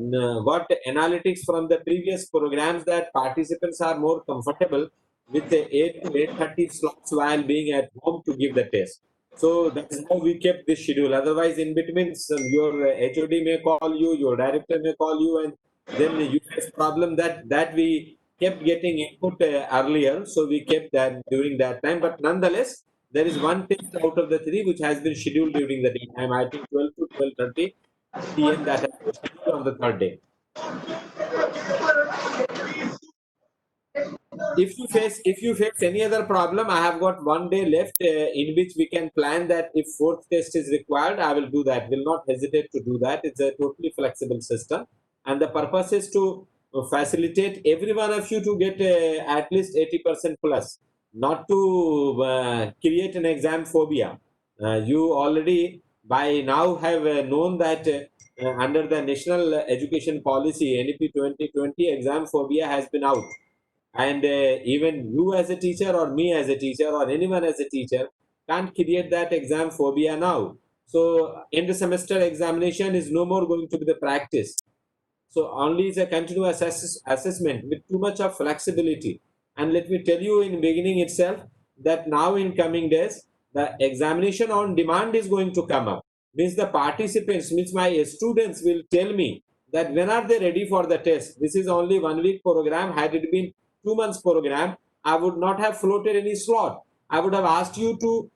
analytics from the previous programs that participants are more comfortable with the 8 to 8:30 slots while being at home to give the test. So that's how we kept this schedule. Otherwise, in between, your HOD may call you, your director may call you, and then you face problem that we kept getting input earlier, so we kept that during that time. But nonetheless, there is one test out of the 3 which has been scheduled during the daytime. I think 12 to 12:30 p.m. that has been scheduled on the third day. If you face any other problem, I have got 1 day left in which we can plan that if 4th test is required, I will do that. Will not hesitate to do that. It's a totally flexible system, and the purpose is to facilitate every one of you to get at least 80% plus, not to create an exam phobia. You already by now have known that under the National Education Policy NEP 2020, exam phobia has been out. And even you as a teacher or me as a teacher or anyone as a teacher can't create that exam phobia now. So end semester examination is no more going to be the practice. So only is a continuous assessment with too much of flexibility. And let me tell you in beginning itself that now in coming days, the examination on demand is going to come up. Means the participants, means my students will tell me that when are they ready for the test. This is only 1 week program. Had it been 2 months program, I would not have floated any slot. I would have asked you to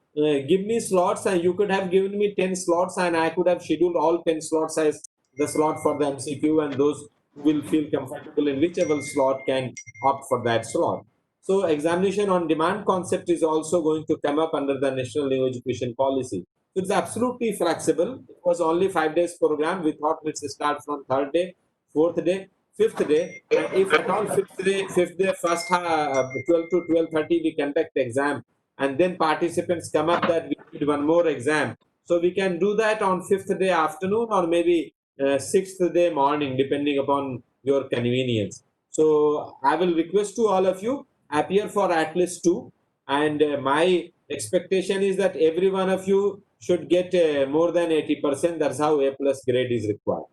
give me slots, and you could have given me 10 slots, and I could have scheduled all 10 slots as the slot for the MCQ, and those who will feel comfortable in whichever slot can opt for that slot. So examination on demand concept is also going to come up under the National New Education Policy. So it's absolutely flexible. It was only 5 days program. We thought let's start from 3rd day, 4th day, 5th day, and if at all 5th day, first 12 to 12:30 we conduct exam, and then participants come up that we need one more exam. So we can do that on 5th day afternoon or maybe 6th day morning, depending upon your convenience. So I will request to all of you appear for at least 2, and my expectation is that every one of you should get more than 80%. That's how A+ grade is required.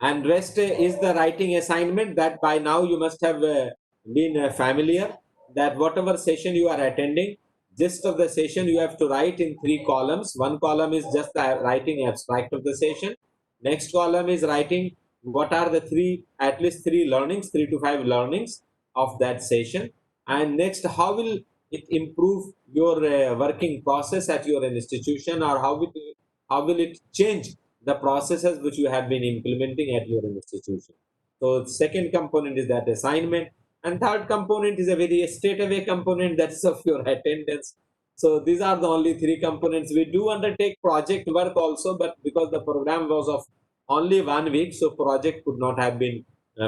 And rest is the writing assignment that by now you must have been familiar that whatever session you are attending, gist of the session you have to write in 3 columns. One column is just the writing abstract of the session. Next column is writing what are the at least 3 learnings, 3 to 5 learnings of that session. And next, how will it improve your working process at your institution, or how will it change the processes which you have been implementing at your institution. So second component is that assignment. And third component is a very straightaway component, that's of your attendance. So these are the only 3 components. We do undertake project work also, but because the program was of only 1 week, so project could not have been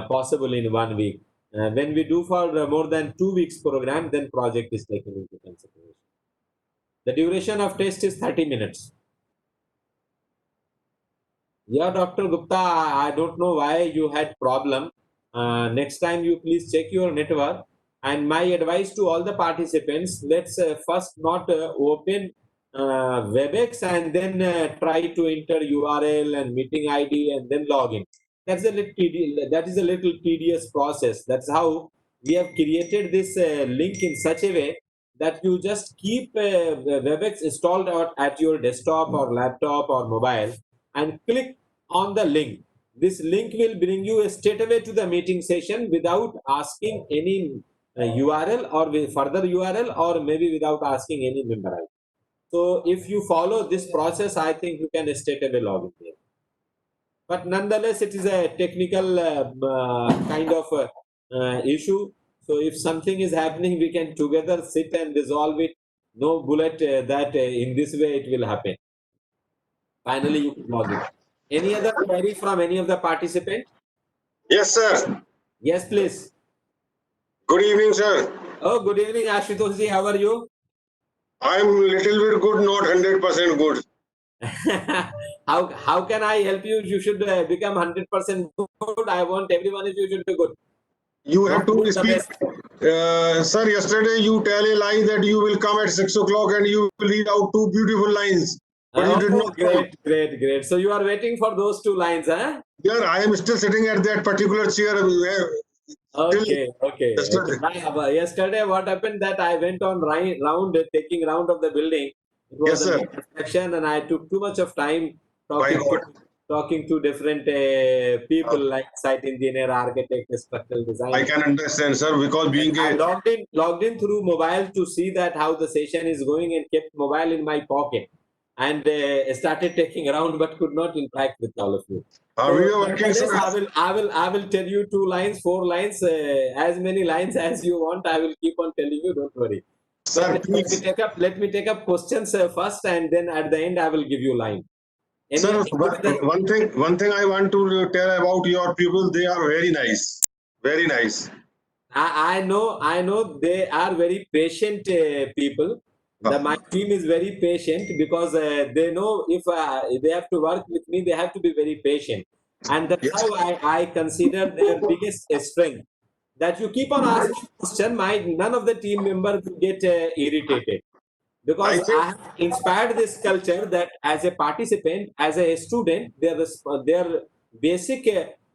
possible in 1 week. When we do for more than 2 weeks program, then project is taken into consideration. The duration of test is 30 minutes. Yeah, Dr. Gupta, I don't know why you had problem. Next time you please check your network. And my advice to all the participants, let's first not open WebEx and then try to enter URL and meeting ID and then log in. That is a little tedious process. That's how we have created this link in such a way that you just keep WebEx installed at your desktop or laptop or mobile and click on the link. This link will bring you straight away to the meeting session without asking any URL or further URL, or maybe without asking any member ID. So if you follow this process, I think you can straight away log in there. But nonetheless, it is a technical kind of issue. So if something is happening, we can together sit and resolve it. No bullet that in this way it will happen. Finally, you can log in. Any other query from any of the participants? Yes, sir. Yes, please. Good evening, sir. Oh, good evening, Ashutosh ji. How are you? I'm little bit good, not 100% good. How can I help you? You should become 100% good. I want everyone of you should be good. You have to speak. Sir, yesterday you tell a lie that you will come at 6 o'clock and you will read out 2 beautiful lines. But you did not come. Great. So you are waiting for those 2 lines, huh? Yeah, I am still sitting at that particular chair. Okay. Yesterday, what happened that I went on taking round of the building. It was Yes, a sir. construction, and I took too much of time talking to different people like site engineer, architect, structural design. I can understand, sir, because being I a logged in through mobile to see that how the session is going, and kept mobile in my pocket and started taking around, but could not interact with all of you. we are working, Yes, sir. I will tell you 2 lines, 4 lines, as many lines as you want. I will keep on telling you. Don't worry. Sir, Let me take up questions first, and then at the end I will give you line. Sir, one thing I want to tell about your people, they are very nice. Very nice. I know they are very patient people. My team is very patient because they know if they have to work with me, they have to be very patient. And that's how I consider their biggest strength. That you keep on asking question, none of the team members will get irritated. Because I have inspired this culture that as a participant, as a student, their basic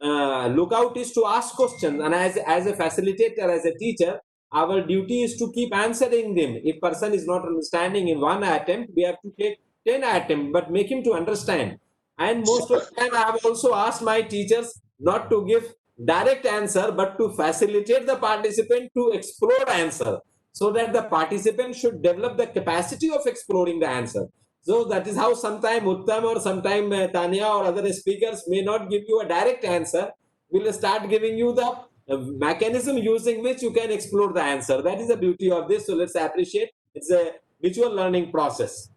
lookout is to ask questions, and as a facilitator, as a teacher, our duty is to keep answering them. If person is not understanding in 1 attempt, we have to take 10 attempts, but make him to understand. And most of the time, I have also asked my teachers not to give direct answer, but to facilitate the participant to explore answer, so that the participant should develop the capacity of exploring the answer. So that is how sometime Uttam or sometime Tanya or other speakers may not give you a direct answer. Will start giving you the mechanism using which you can explore the answer. That is the beauty of this. So let's appreciate. It's a mutual learning process.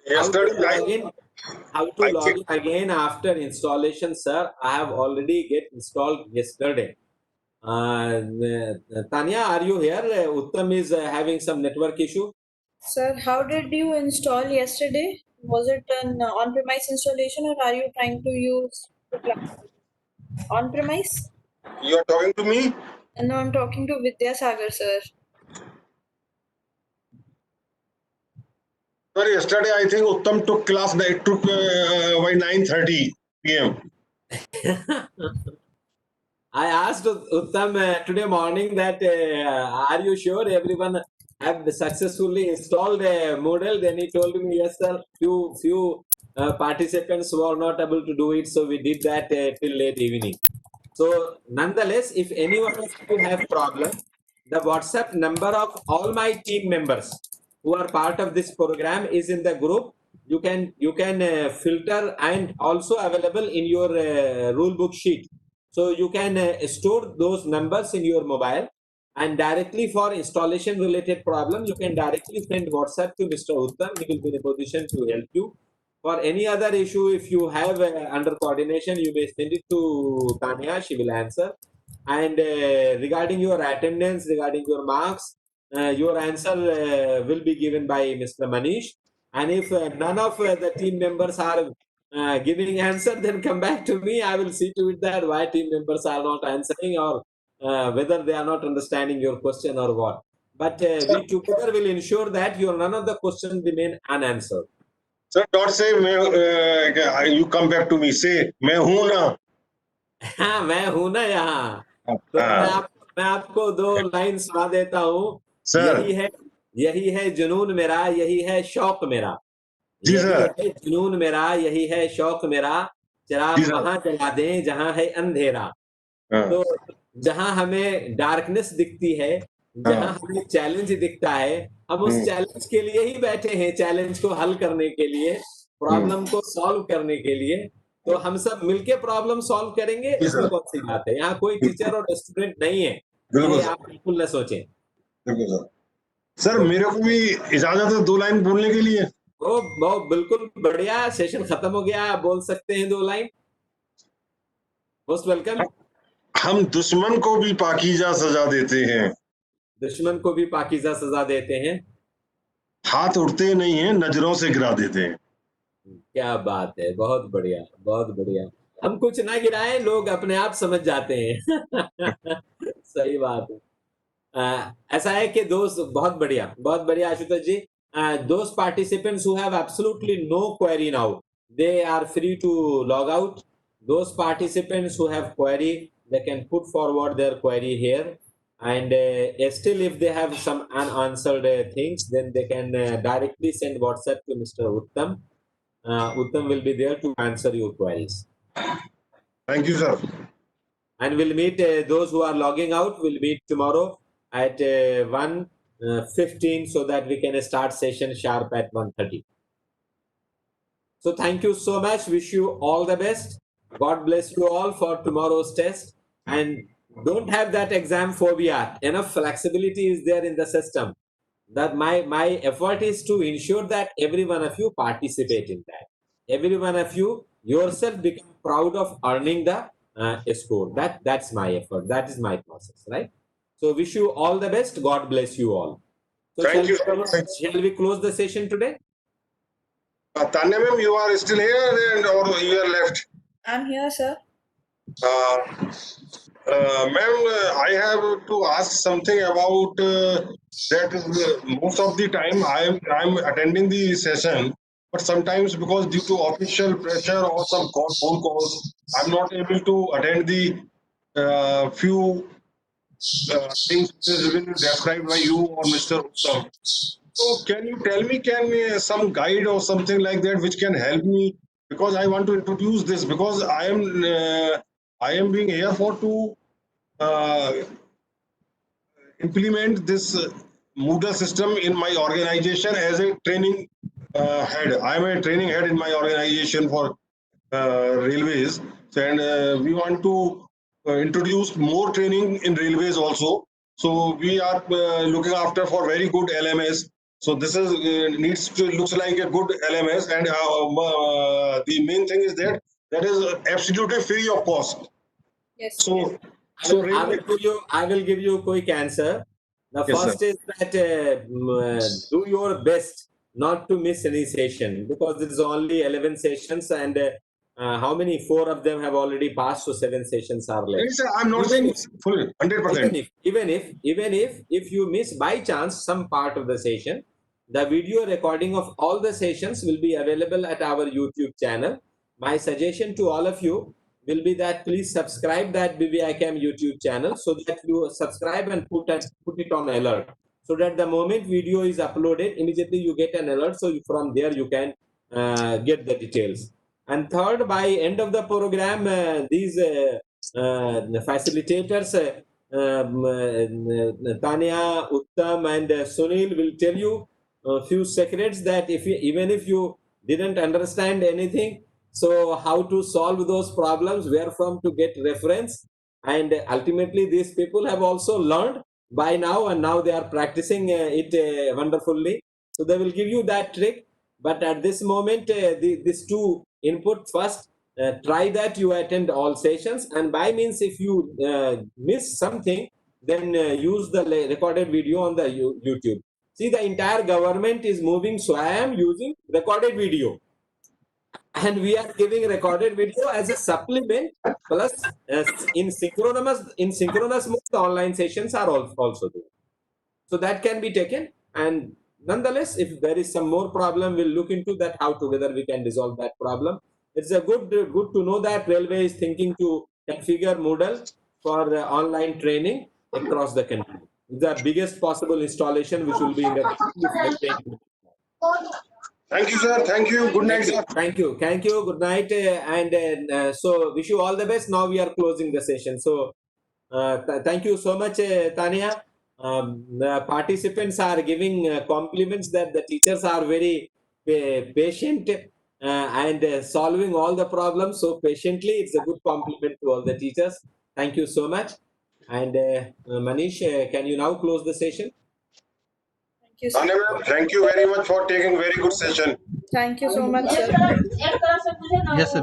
How to log in again after installation, sir? I have already get installed yesterday. Tanya, are you here? Uttam is having some network issue. Sir, how did you install yesterday? Was it an on-premise installation, or are you trying to use the cloud? On-premise? You are talking to me? No, I'm talking to Vidyasagar, sir. Sir, yesterday I think Uttam took class. It took by 9:30 p.m. I asked Uttam today morning that are you sure everyone have successfully installed Moodle. Then he told me, yes, sir, few participants were not able to do it, so we did that till late evening. So nonetheless, if anyone of you have problem, the WhatsApp number of all my team members who are part of this program is in the group. You can filter and also available in your rule book sheet. So you can store those numbers in your mobile, and directly for installation related problem, you can directly send WhatsApp to Mr. Uttam. He will be in a position to help you. For any other issue, if you have under coordination, you may send it to Tanya. She will answer. And regarding your attendance, regarding your marks, your answer will be given by Mr. Manish. And if none of the team members are giving answer, then come back to me. I will see to it that why team members are not answering, or whether they are not understanding your question or what. But we together will ensure that your none of the questions remain unanswered. Sir, don't say you come back to me. Say मैं हूँ ना. हाँ, मैं हूँ ना यहाँ. तो मैं आपको 2 लाइन सुना देता हूँ. यही है जुनून मेरा, यही है शौक मेरा. यही है जुनून मेरा, यही है शौक मेरा. चिराग वहां जला दें जहां है अंधेरा. तो जहां हमें डार्कनेस दिखती है, जहां हमें चैलेंज दिखता है, हम उस चैलेंज के लिए ही बैठे हैं, चैलेंज को हल करने के लिए, प्रॉब्लम को सॉल्व करने के लिए. तो हम सब मिलके प्रॉब्लम सॉल्व करेंगे. इसमें कौन सी बात है? यहाँ कोई टीचर और स्टूडेंट नहीं है. ये आप बिल्कुल न सोचें. बिल्कुल सर, मेरे को भी इजाजत है 2 लाइन बोलने के लिए. ओ बहुत बिल्कुल बढ़िया. सेशन खत्म हो गया, आप बोल सकते हैं 2 लाइन. Most welcome. हम दुश्मन को भी पाकीज़ा सजा देते हैं. दुश्मन को भी पाकीज़ा सजा देते हैं. हाथ उड़ते नहीं हैं, नजरों से गिरा देते हैं. क्या बात है. बहुत बढ़िया, बहुत बढ़िया. हम कुछ ना गिराएं, लोग अपने आप समझ जाते हैं. सही बात है. ऐसा है कि दोस्त, बहुत बढ़िया आशुतोष जी. Those participants who have absolutely no query now, they are free to log out. Those participants who have query, they can put forward their query here. And still, if they have some unanswered things, then they can directly send WhatsApp to Mr. Uttam. Uttam will be there to answer your queries. Thank you, sir. And we'll meet those who are logging out. We'll meet tomorrow at 1:15 so that we can start session sharp at 1:30. So thank you so much. Wish you all the best. God bless you all for tomorrow's test. And don't have that exam phobia. Enough flexibility is there in the system. That my effort is to ensure that every one of you participate in that. Every one of you yourself become proud of earning the score. That's my effort. That is my process, right? So wish you all the best. God bless you all. So Thank you. Shall we close the session today? Tanya ma'am, you are still here or you are left? I'm here, sir. Ma'am, I have to ask something about that. Most of the time I'm attending the session, but sometimes because due to official pressure or some phone calls, I'm not able to attend the few things which has been described by you or Mr. Uttam. So can you tell me, some guide or something like that which can help me, because I want to introduce this, because I am being here for to implement this Moodle system in my organization as a training head. I am a training head in my organization for railways, and we want to introduce more training in railways also. So we are looking after for very good LMS. So this is looks like a good LMS, and the main thing is that is absolutely free of cost. Yes. So I will give you a quick answer. The Yes, first sir. is that do your best not to miss any session, because there is only 11 sessions, and how many? 4 of them have already passed, so 7 sessions are left. Yes, sir, I'm not saying it's full 100%. Even if you miss by chance some part of the session, the video recording of all the sessions will be available at our YouTube channel. My suggestion to all of you will be that please subscribe that BBICAM YouTube channel, so that you subscribe and put it on alert. so that the moment video is uploaded, immediately you get an alert. So from there you can get the details. And third, by end of the program, these facilitators, Tanya, Uttam, and Sunil will tell you a few secrets that even if you didn't understand anything, so how to solve those problems, where from to get reference, and ultimately these people have also learned by now, and now they are practicing it wonderfully. So they will give you that trick. But at this moment, these two input first. Try that you attend all sessions, and by means if you miss something, then use the recorded video on the YouTube. See, the entire government is moving, so I am using recorded video, and we are giving recorded video as a supplement. Plus, in synchronous mode, the online sessions are also there. So that can be taken, and nonetheless, if there is some more problem, we'll look into that, how together we can resolve that problem. It's a good to know that Railway is thinking to configure Moodle for online training across the country. The biggest possible installation which will be in the Thank you, sir. Thank you. Good night, sir. Thank you. Good night. And so wish you all the best. Now we are closing the session. So thank you so much, Tanya. The participants are giving compliments that the teachers are very patient and solving all the problems so patiently. It's a good compliment to all the teachers. Thank you so much. And Manish, can you now close the session? Thank you, Tanya sir. ma'am, thank you very much for taking very good session. Thank you so much, sir. Yes, sir.